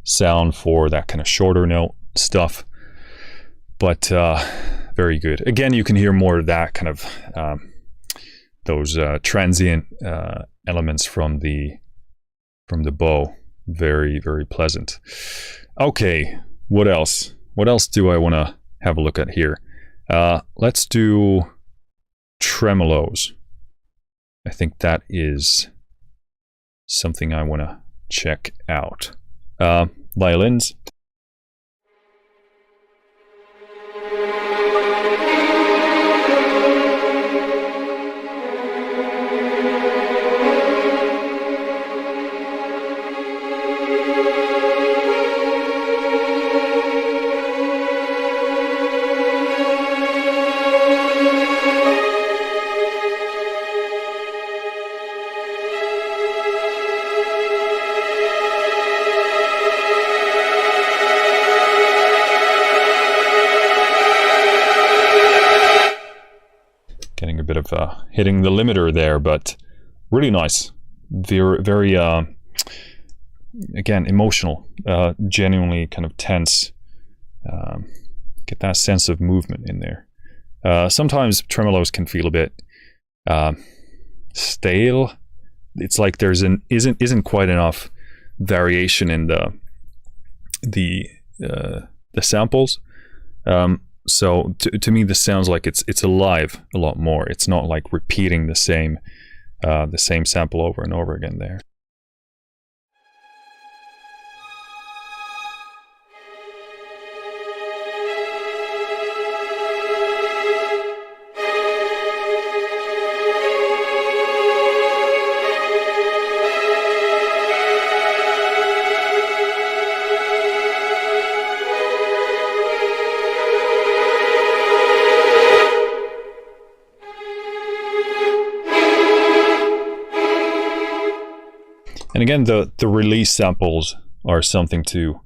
sound for that kind of shorter note stuff, but very good. Again, you can hear more of that kind of those transient elements from the bow. Very pleasant. Okay, what else? What else do I want to have a look at here? Let's do tremolos. I think that is something I want to check out. Violins. Getting a bit of hitting the limiter there, but really nice. Very again, emotional, genuinely kind of tense. Get that sense of movement in there. Sometimes tremolos can feel a bit stale. It's like there's isn't quite enough variation in the samples. So to me, this sounds like it's alive a lot more. It's not like repeating the same sample over and over again there. And again, the release samples are something to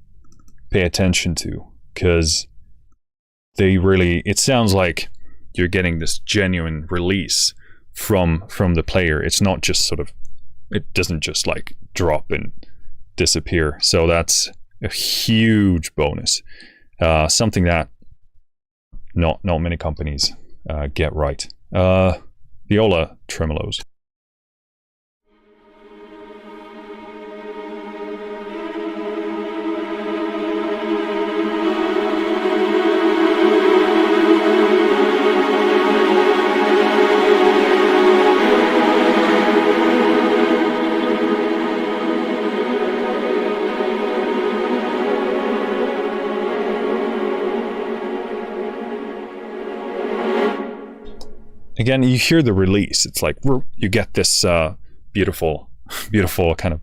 pay attention to, because they really, it sounds like you're getting this genuine release from the player. It's not just sort of, it doesn't just like drop and disappear. So that's a huge bonus. Something that not many companies get right. Viola tremolos. Again, you hear the release. It's like you get this beautiful kind of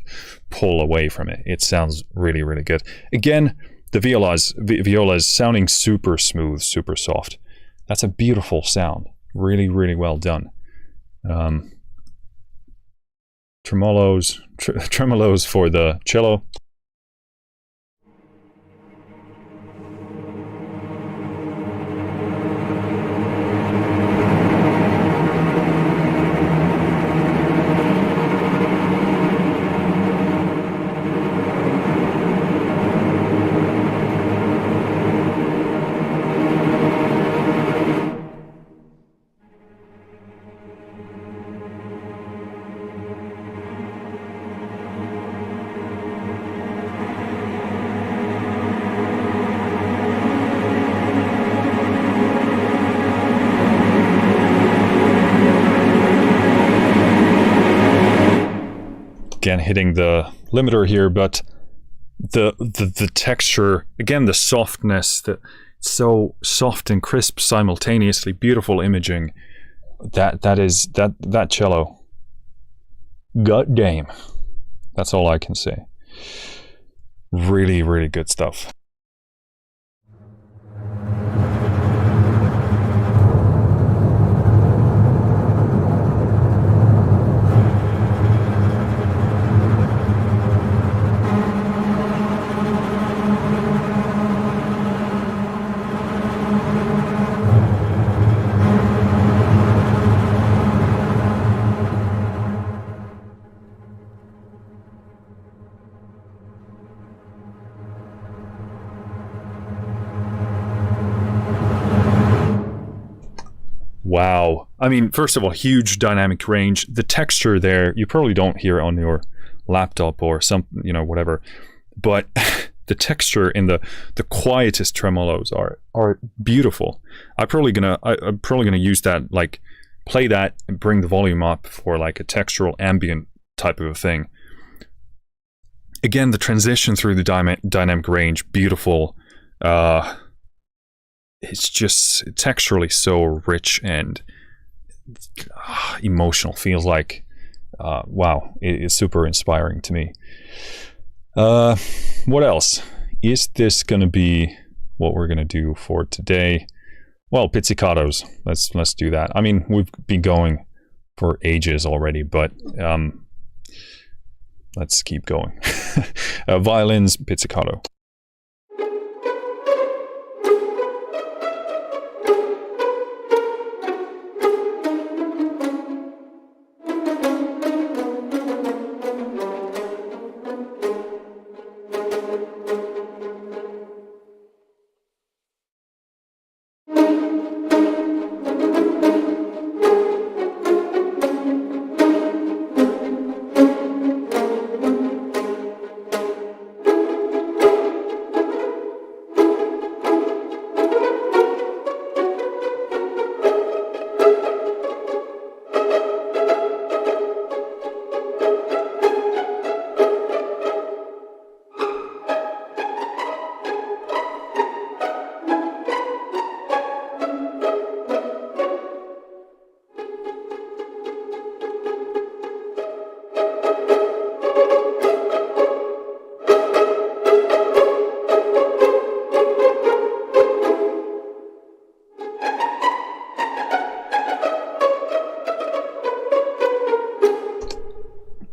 pull away from it. It sounds really, really good. Again, the violas sounding super smooth, super soft. That's a beautiful sound. Really, really well done. Tremolos for the cello. Again, hitting the limiter here, but the texture, again, the softness, so soft and crisp simultaneously, beautiful imaging. That cello, god damn, that's all I can say. Really, really good stuff. Wow. I mean, first of all, huge dynamic range. The texture there, you probably don't hear on your laptop or some, whatever. But the texture in the quietest tremolos are beautiful. I'm probably gonna use that, like play that and bring the volume up for like a textural ambient type of a thing. Again, the transition through the dynamic range, beautiful. It's just texturally so rich and emotional. Feels like, wow, it's super inspiring to me. What else? Is this going to be what we're going to do for today? Well, pizzicatos. Let's do that. I mean, we've been going for ages already, but let's keep going. Violins Pizzicato.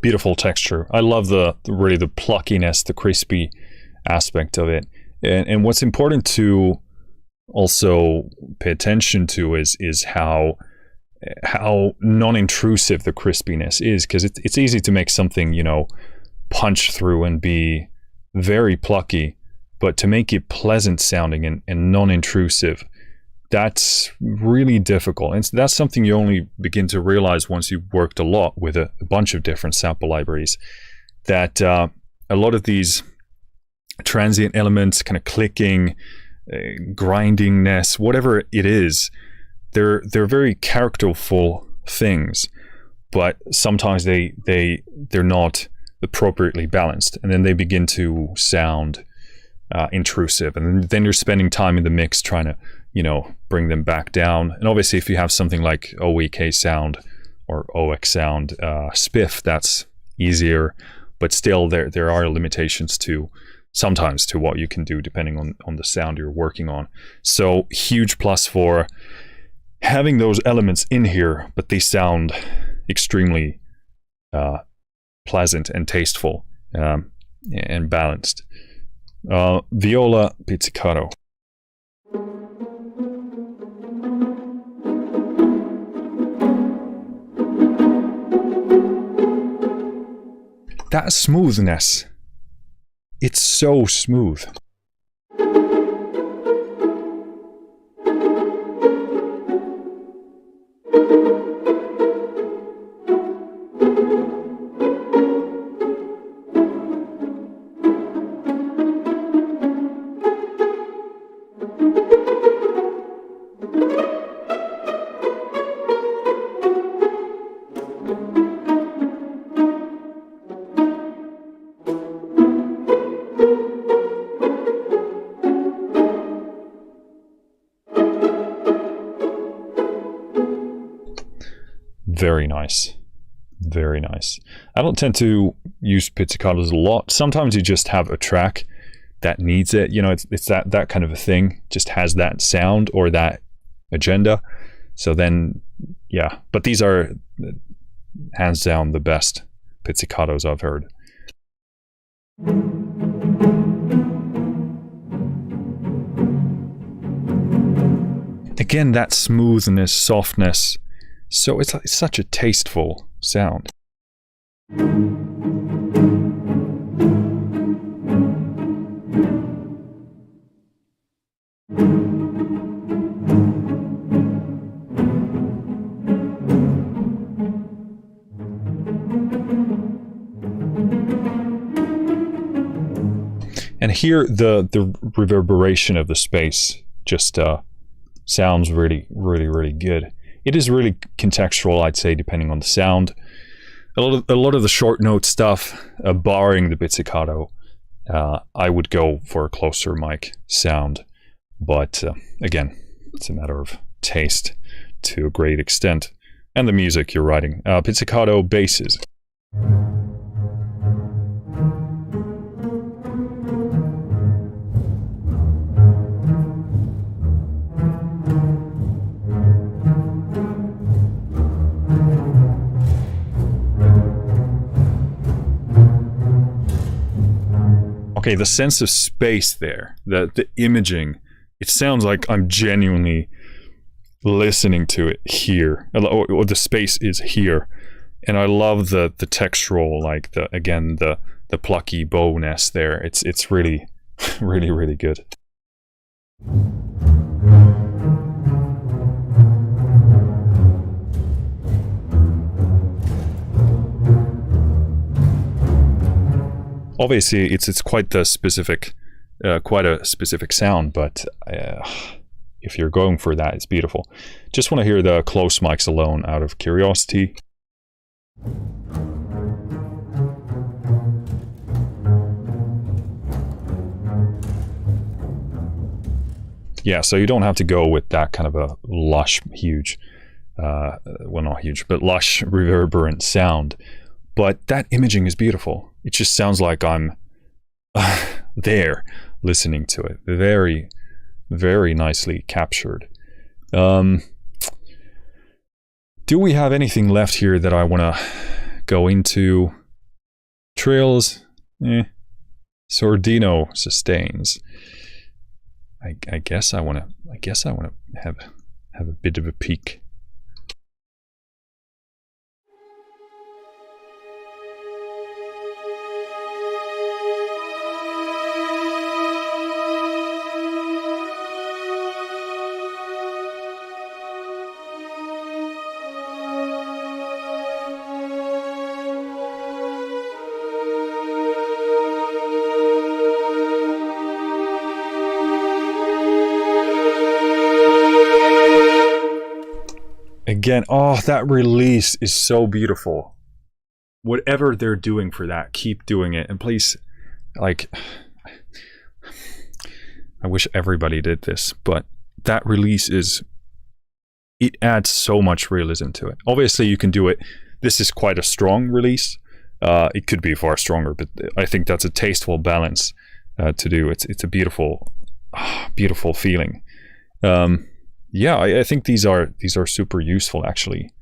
beautiful texture. I love really the pluckiness, the crispy aspect of it. And what's important to also pay attention to is how non-intrusive the crispiness is, because it's easy to make something, you know, punch through and be very plucky, but to make it pleasant sounding and non-intrusive, that's really difficult. And that's something you only begin to realize once you've worked a lot with a bunch of different sample libraries, that a lot of these transient elements, kind of clicking, grindingness, whatever it is, they're very characterful things, but sometimes they're not appropriately balanced, and then they begin to sound intrusive, and then you're spending time in the mix trying to, you know, bring them back down. And obviously if you have something like OEK sound or OX sound, spiff, that's easier, but still there are limitations to sometimes to what you can do depending on the sound you're working on. So huge plus for having those elements in here, but they sound extremely pleasant and tasteful and balanced. Viola Pizzicato. That smoothness, it's so smooth. Very nice. Very nice. I don't tend to use pizzicatos a lot. Sometimes you just have a track that needs it. You know, it's that kind of a thing. Just has that sound or that agenda. So then, yeah. But these are hands down the best pizzicatos I've heard. Again, that smoothness, softness. So it's such a tasteful sound. And here the reverberation of the space just sounds really, really, really good. It is really contextual, I'd say, depending on the sound. A lot of the short note stuff, barring the pizzicato, I would go for a closer mic sound. But again, it's a matter of taste to a great extent. And the music you're writing. Pizzicato basses. Okay, the sense of space there, the imaging, it sounds like I'm genuinely listening to it here, or the space is here. And I love the textural, like the plucky bowness there. It's really, really, really good. Obviously, it's quite the specific, quite a specific sound, but if you're going for that, it's beautiful. Just want to hear the close mics alone out of curiosity. Yeah, so you don't have to go with that kind of a lush, huge, well, not huge, but lush, reverberant sound. But that imaging is beautiful. It just sounds like I'm there listening to it. Very, very nicely captured. Do we have anything left here that I want to go into? Trills, Sordino sustains. I guess I want to have a bit of a peek. Again, oh, that release is so beautiful. Whatever they're doing for that, keep doing it. And please, like, I wish everybody did this, but that release it adds so much realism to it. Obviously, you can do it. This is quite a strong release. It could be far stronger, but I think that's a tasteful balance to do. It's a beautiful, beautiful feeling. Yeah, I think these are super useful, actually.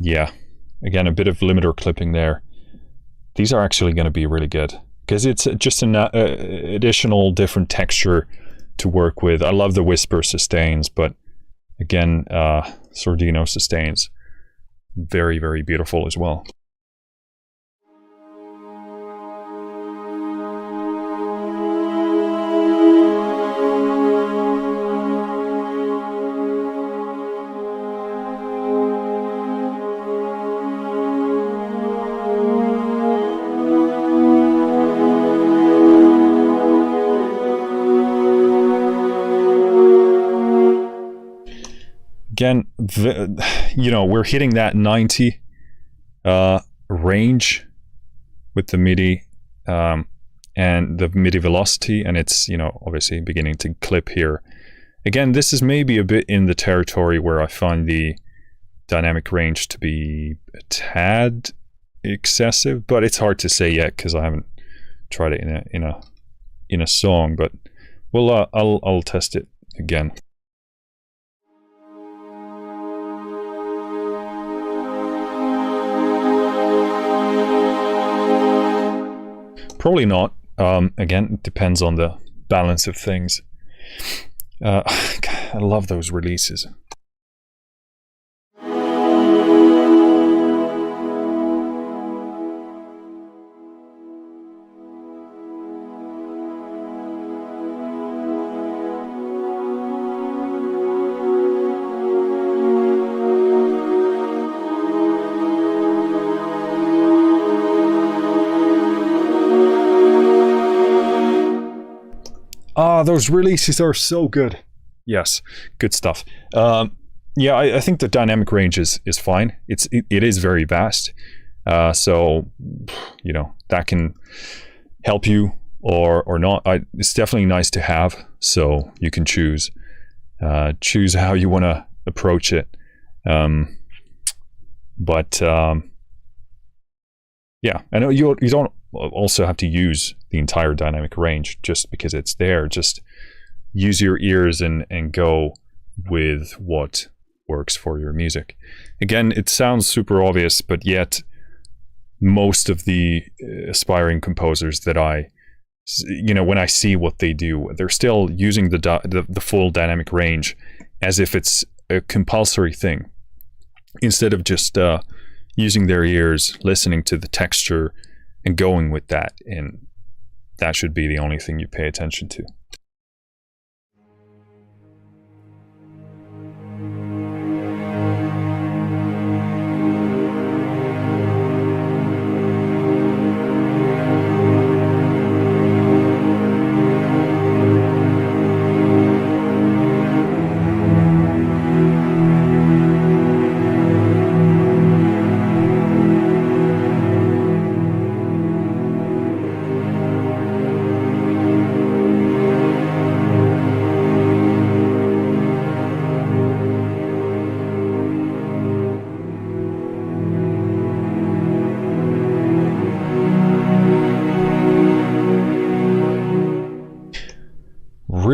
Yeah, again, a bit of limiter clipping there. These are actually going to be really good because it's just an additional different texture to work with. I love the whisper sustains, but again, Sordino sustains. Very, very beautiful as well. Again, you know, we're hitting that 90 range with the MIDI and the MIDI velocity, and it's, you know, obviously beginning to clip here. Again, this is maybe a bit in the territory where I find the dynamic range to be a tad excessive, but it's hard to say yet because I haven't tried it in a song. But well, I'll test it again. Probably not. Again, it depends on the balance of things. I love those releases. Ah, those releases are so good. Yes, good stuff. Yeah, I think the dynamic range is fine. It is very vast. So, you know, that can help you or not. It's definitely nice to have, so you can choose how you want to approach it. But yeah, I know you don't also have to use the entire dynamic range just because it's there. Just use your ears and go with what works for your music. Again, it sounds super obvious, but yet most of the aspiring composers that when I see what they do, they're still using the full dynamic range as if it's a compulsory thing, instead of just using their ears, listening to the texture, and going with that. And that should be the only thing you pay attention to.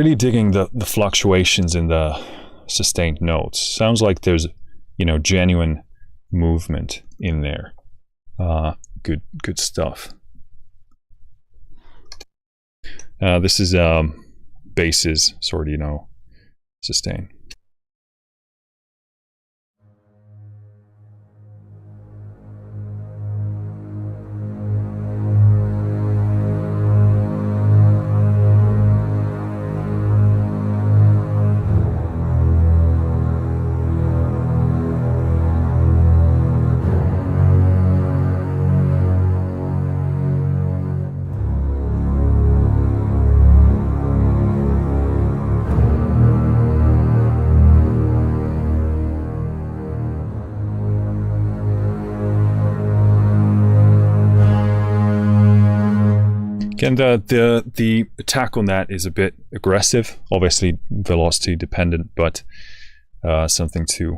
really digging the fluctuations in the sustained notes. Sounds like there's, you know, genuine movement in there. Good stuff. This is basses, Sordino sustain. Again, the attack on that is a bit aggressive, obviously velocity dependent, but something to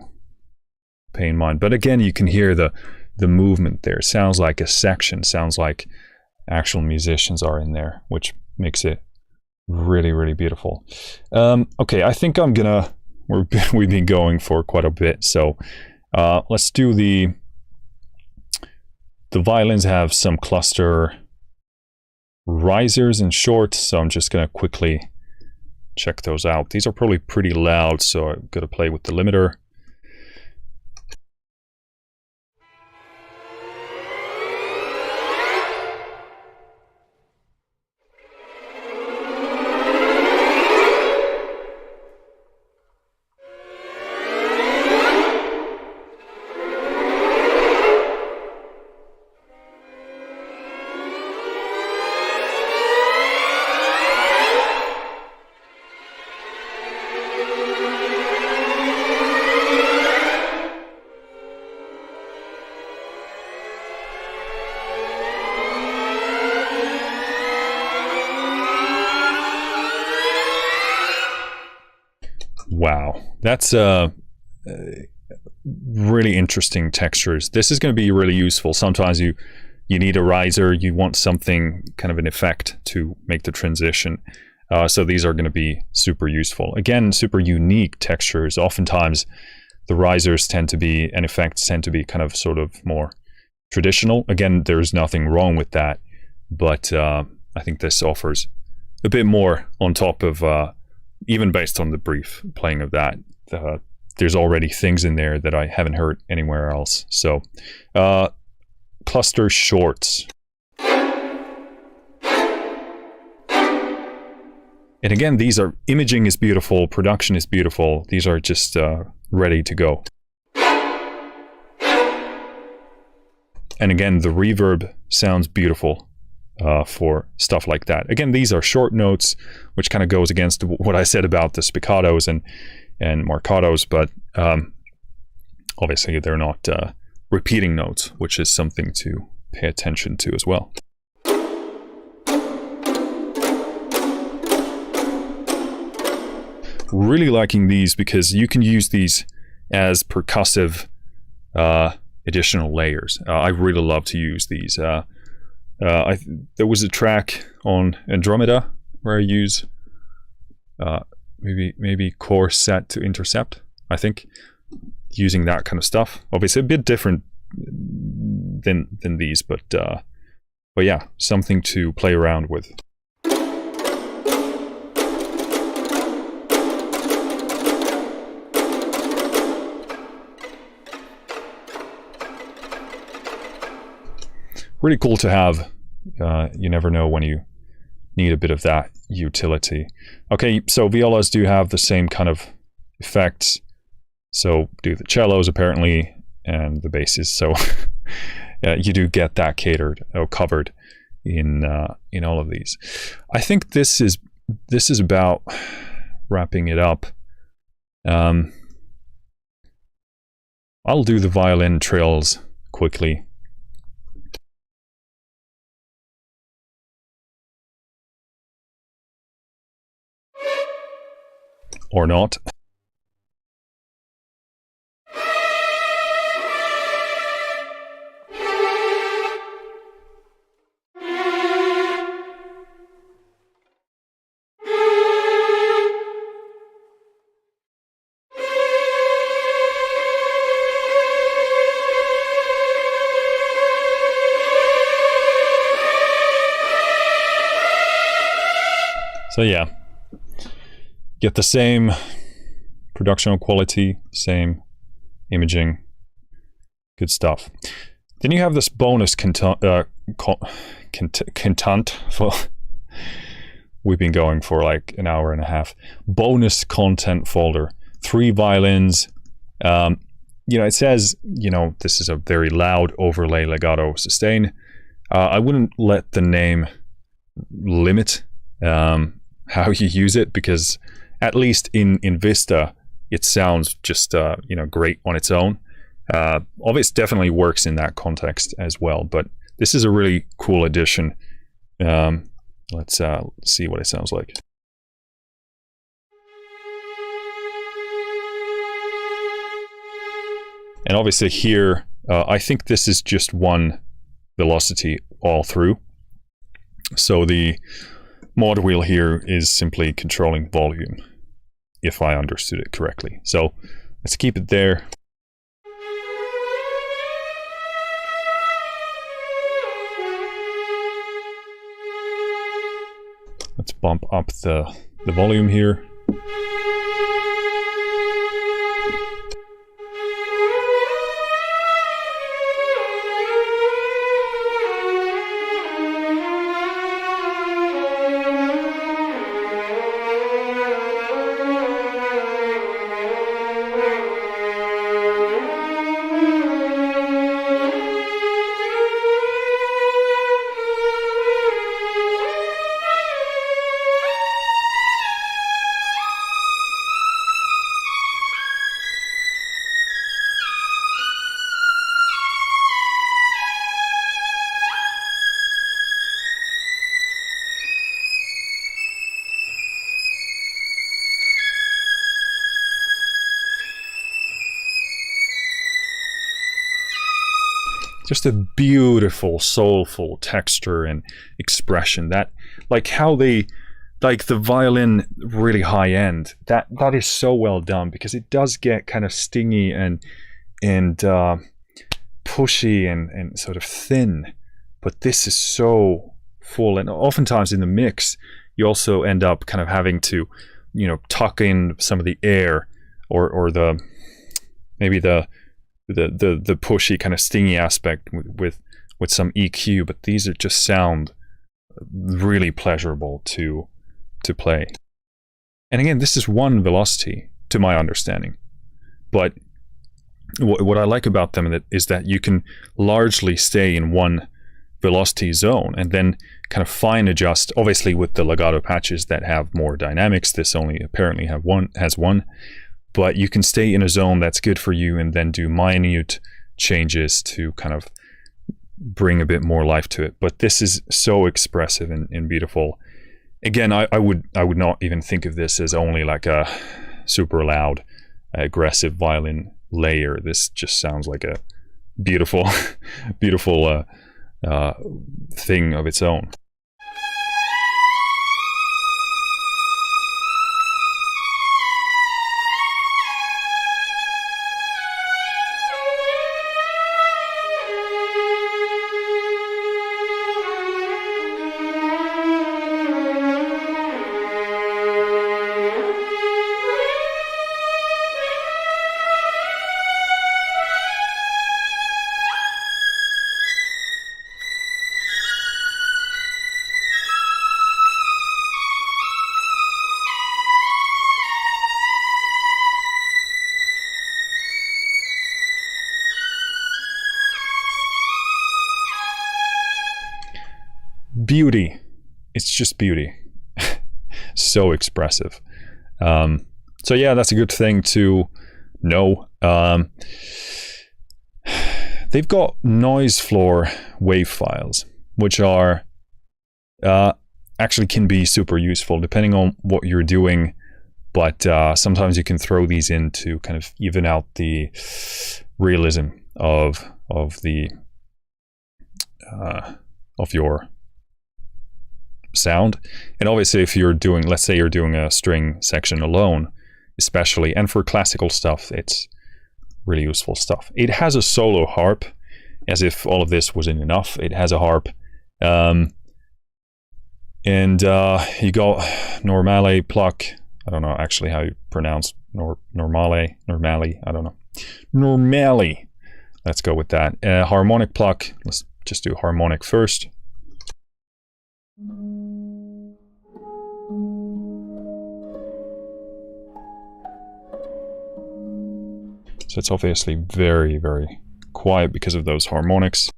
pay in mind. But again, you can hear the movement there. It sounds like a section, sounds like actual musicians are in there, which makes it really, really beautiful. Okay, I think we've been going for quite a bit, so let's do the violins have some cluster risers and shorts, so I'm just gonna quickly check those out. These are probably pretty loud, so I'm gonna play with the limiter. Wow, that's really interesting textures. This is going to be really useful. Sometimes you need a riser, you want something, kind of an effect to make the transition. So these are going to be super useful. Again, super unique textures. Oftentimes the risers tend to be, and effects tend to be kind of sort of more traditional. Again, there's nothing wrong with that, but I think this offers a bit more on top of even based on the brief playing of that. There's already things in there that I haven't heard anywhere else. So cluster shorts. And again, these are, imaging is beautiful, production is beautiful. These are just ready to go. And again, the reverb sounds beautiful for stuff like that. Again, these are short notes, which kind of goes against what I said about the spiccatos and marcatos, but obviously they're not repeating notes, which is something to pay attention to as well. Really liking these because you can use these as percussive additional layers. I really love to use these. There was a track on Andromeda where I use maybe core set to intercept, I think, using that kind of stuff. Obviously a bit different than these, but yeah, something to play around with. Really cool to have. You never know when you need a bit of that utility. Okay, so violas do have the same kind of effects. So do the cellos apparently, and the basses. So you do get that catered or covered in all of these. I think this is about wrapping it up. I'll do the violin trills quickly. Or not. So yeah, get the same production quality, same imaging, good stuff. Then you have this bonus content for we've been going for like an hour and a half. Bonus content folder, 3 violins. You know, it says, you know, this is a very loud overlay legato sustain. I wouldn't let the name limit how you use it, because at least in Vista, it sounds just, you know, great on its own. Obviously, definitely works in that context as well, but this is a really cool addition. Let's see what it sounds like. And obviously here, I think this is just one velocity all through. So the mod wheel here is simply controlling volume, if I understood it correctly. So let's keep it there. Let's bump up the volume here. Just a beautiful, soulful texture and expression. That, like how they, like the violin really high end, that is so well done, because it does get kind of stingy and pushy and sort of thin, but this is so full. And oftentimes in the mix, you also end up kind of having to, you know, tuck in some of the air or the maybe the pushy kind of stingy aspect with some EQ, but these are just sound really pleasurable to play. And again, this is one velocity to my understanding, but what I like about them is that you can largely stay in one velocity zone and then kind of fine adjust. Obviously with the legato patches that have more dynamics, this only apparently has one. But you can stay in a zone that's good for you and then do minute changes to kind of bring a bit more life to it. But this is so expressive and beautiful. Again, I would not even think of this as only like a super loud, aggressive violin layer. This just sounds like a beautiful, beautiful thing of its own. Beauty. It's just beauty. So expressive. So yeah, that's a good thing to know. They've got noise floor wave files, which are actually can be super useful depending on what you're doing, but sometimes you can throw these in to kind of even out the realism of your sound. And obviously if you're doing, let's say you're doing a string section alone, especially, and for classical stuff, it's really useful stuff. It has a solo harp, as if all of this wasn't enough. It has a harp. And you got Normale Pluck. I don't know actually how you pronounce Normale, I don't know. Normale. Let's go with that. Harmonic Pluck. Let's just do harmonic first. So it's obviously very, very quiet because of those harmonics.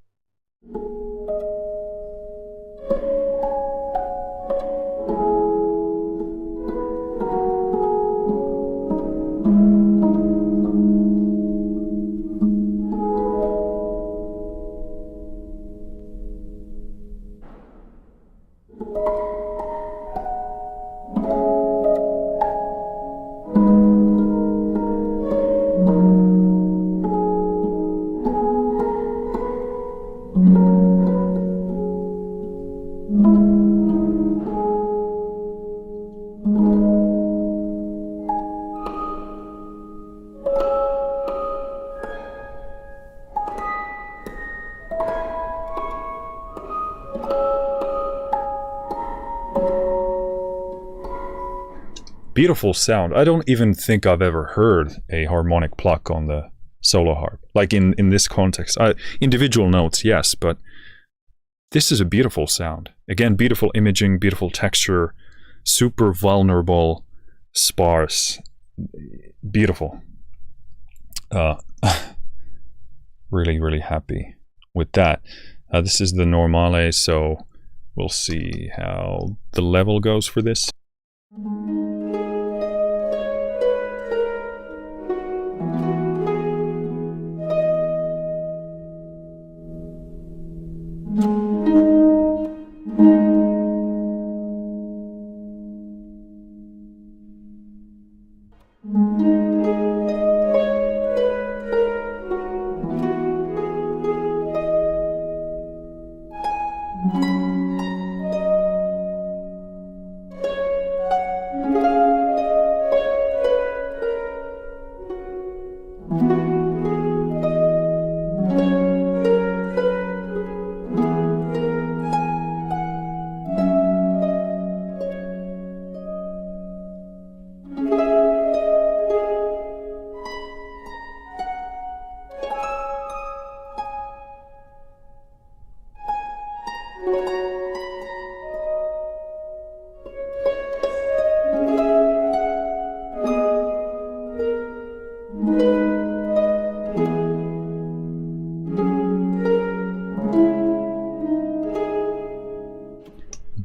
Beautiful sound. I don't even think I've ever heard a harmonic pluck on the solo harp. Like in this context. Individual notes, yes, but this is a beautiful sound. Again, beautiful imaging, beautiful texture, super vulnerable, sparse, beautiful. Really, really happy with that. This is the Normale, so we'll see how the level goes for this.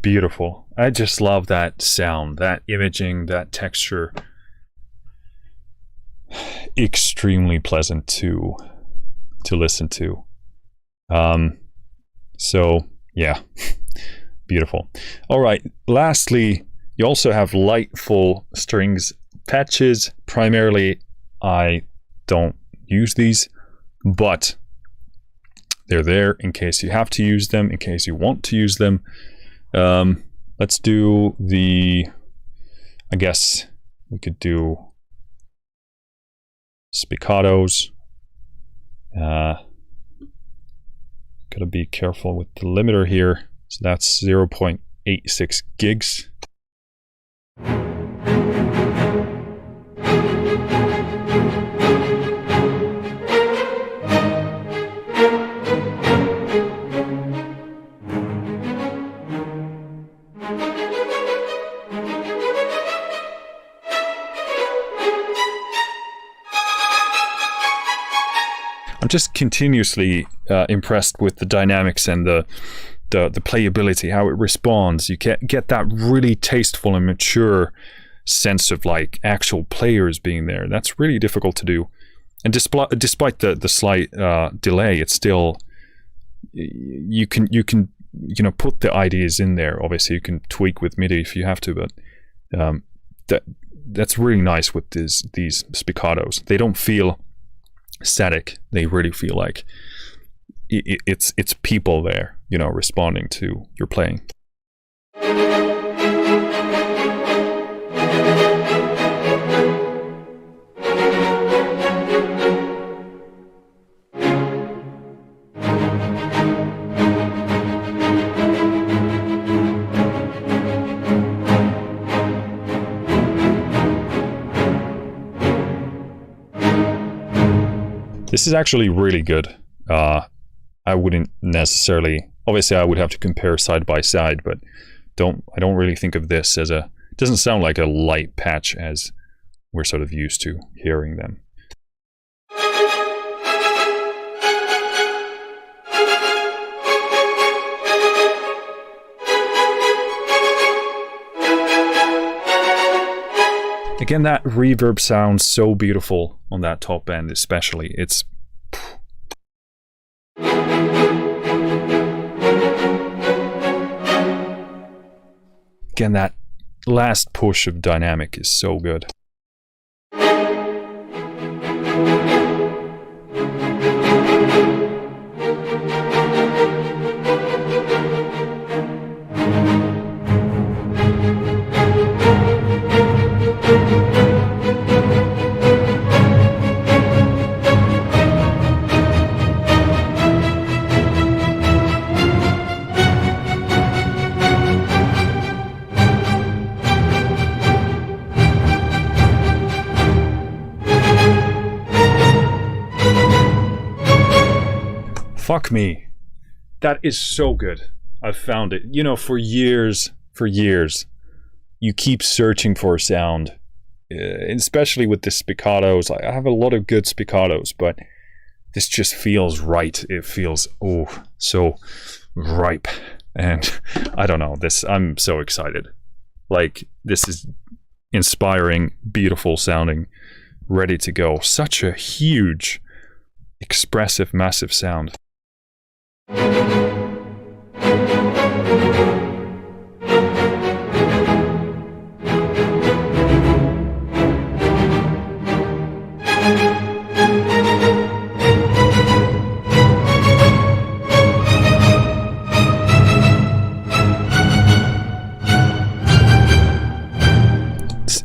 Beautiful. I just love that sound, that imaging, that texture. Extremely pleasant to listen to. So yeah, beautiful. All right, lastly, you also have light full strings patches. Primarily, I don't use these, but they're there in case you have to use them, in case you want to use them. Let's do the, I guess we could do spiccatos. Gotta be careful with the limiter here. So that's 0.86 gigs. I'm just continuously impressed with the dynamics and the playability, how it responds. You get that really tasteful and mature sense of like actual players being there. That's really difficult to do. And despite the slight delay, it's still, you can put the ideas in there. Obviously, you can tweak with MIDI if you have to, but that's really nice with these spiccatos. They don't feel static. They really feel like it's people there, responding to your playing. This is actually really good. I wouldn't necessarily, obviously I would have to compare side by side, but I don't really think of this as it doesn't sound like a light patch as we're sort of used to hearing them. Again, that reverb sounds so beautiful on that top end, especially. It's... Again, that last push of dynamic is so good. Fuck me. That is so good. I've found it. You know, for years, you keep searching for a sound, especially with the spiccatos. I have a lot of good spiccatos, but this just feels right. It feels, oh, so ripe. And I don't know, I'm so excited. Like, this is inspiring, beautiful sounding, ready to go. Such a huge, expressive, massive sound.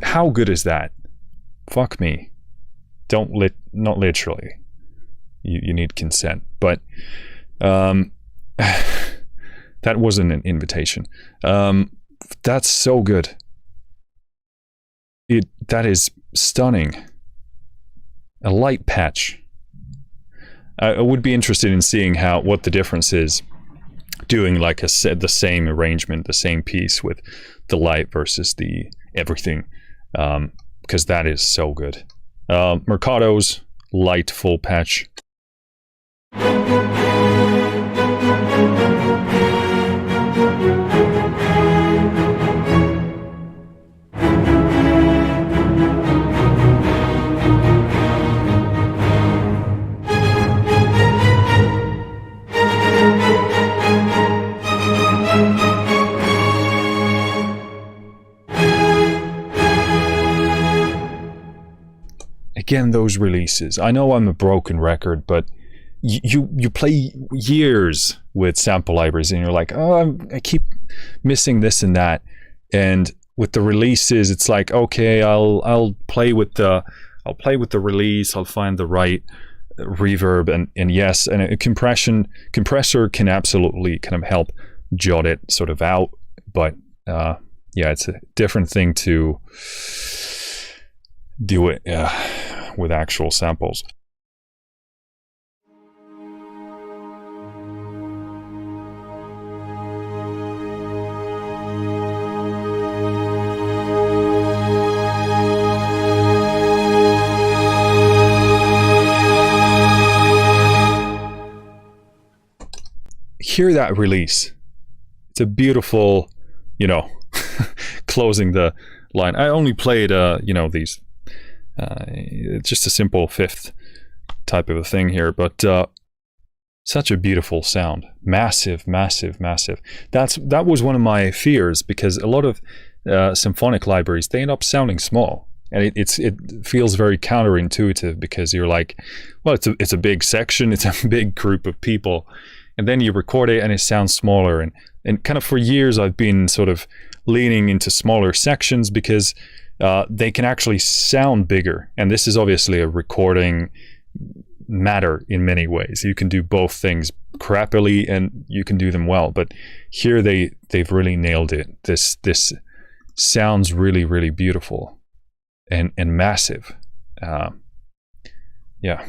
How good is that? Fuck me. Not literally. You need consent, but that wasn't an invitation. That's so good. That is stunning. A light patch. I would be interested in seeing what the difference is doing like the same arrangement, the same piece with the light versus the everything, because that is so good. Marcatos, light full patch. Again, those releases. I know I'm a broken record, but you play years with sample libraries and you're like, oh, I keep missing this and that. And with the releases, it's like, okay, I'll play with the release. I'll find the right reverb and yes, and a compressor can absolutely kind of help jot it sort of out. But yeah, it's a different thing to do it with actual samples. Hear that release. It's a beautiful, you know, closing the line. I only played, you know, these, it's just a simple fifth type of a thing here, but such a beautiful sound. Massive, massive, massive. That was one of my fears, because a lot of symphonic libraries, they end up sounding small. And it feels very counterintuitive, because you're like, well, it's a big section, it's a big group of people. And then you record it and it sounds smaller. And kind of for years I've been sort of leaning into smaller sections because they can actually sound bigger. And this is obviously a recording matter in many ways. You can do both things crappily and you can do them well. But here they've really nailed it. This sounds really, really beautiful and massive. Yeah.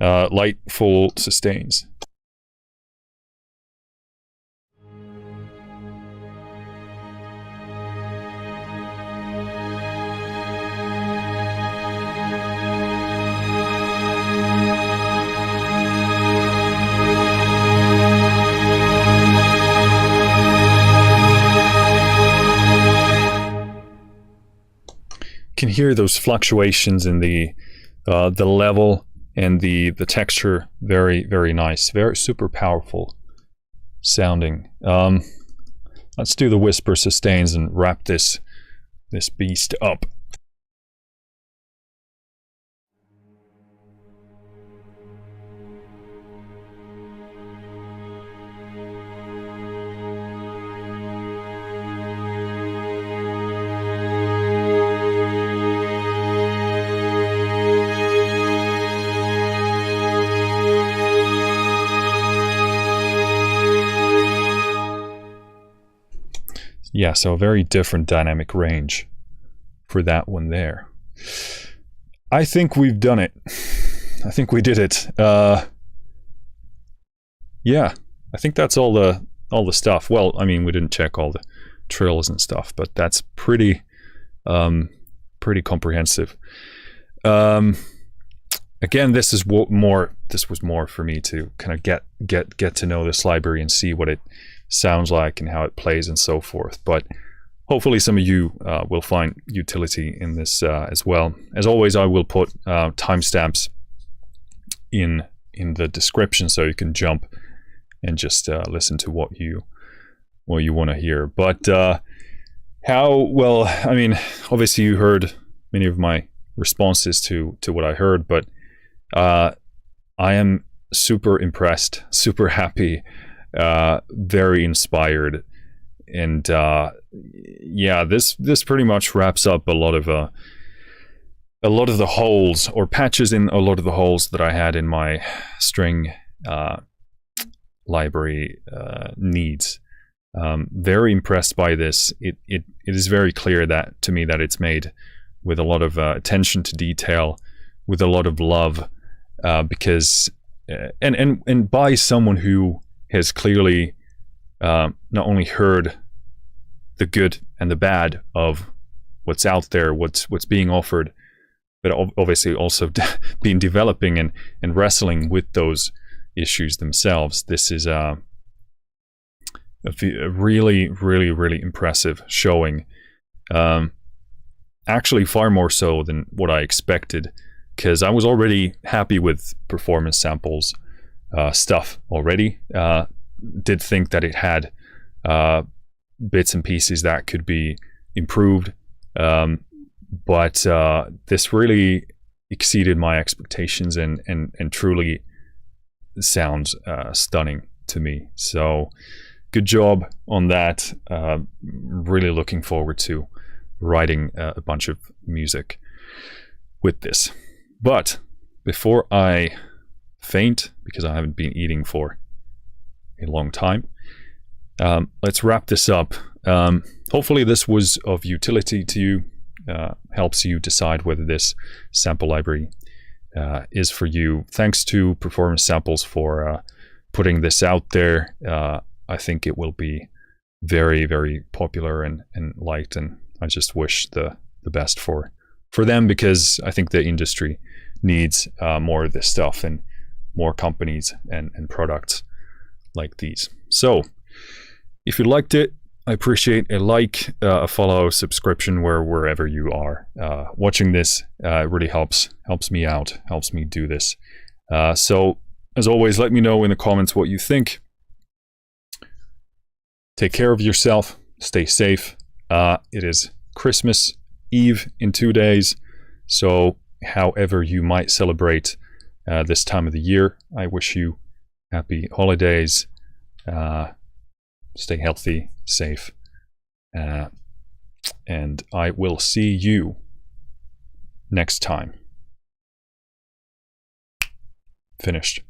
light full sustains. Can hear those fluctuations in the level and the texture. Very, very nice, very super powerful sounding. Let's do the whisper sustains and wrap this beast up. Yeah, so a very different dynamic range for that one there. I think we've done it. I think we did it. Yeah, I think that's all the stuff. Well, I mean, we didn't check all the trills and stuff, but that's pretty comprehensive. Again, this was more for me to kind of get to know this library and see what it sounds like and how it plays and so forth. But hopefully some of you will find utility in this as well. As always, I will put timestamps in the description so you can jump and just listen to what you want to hear. But how well, I mean, obviously you heard many of my responses to what I heard, but I am super impressed, super happy, very inspired, and yeah, this pretty much wraps up a lot of the holes or patches in a lot of the holes that I had in my string library needs. Very impressed by this. It is very clear that to me that it's made with a lot of attention to detail, with a lot of love, because and by someone who has clearly not only heard the good and the bad of what's out there, what's being offered, but obviously also been developing and wrestling with those issues themselves. This is a really impressive showing. Actually, far more so than what I expected, because I was already happy with Performance Samples stuff already. Did think that it had bits and pieces that could be improved, but this really exceeded my expectations and truly sounds stunning to me. So good job on that. Really looking forward to writing a bunch of music with this. But before I faint, because I haven't been eating for a long time, let's wrap this up. Hopefully this was of utility to you, helps you decide whether this sample library is for you. Thanks to Performance Samples for putting this out there. I think it will be very popular and liked, and I just wish the best for them, because I think the industry needs more of this stuff and more companies and products like these. So if you liked it, I appreciate a like, a follow, subscription wherever you are watching this. It really helps me out, helps me do this. So as always, let me know in the comments what you think. Take care of yourself, stay safe. It is Christmas Eve in 2 days, so however you might celebrate this time of the year, I wish you happy holidays. Stay healthy, safe, and I will see you next time. Finished.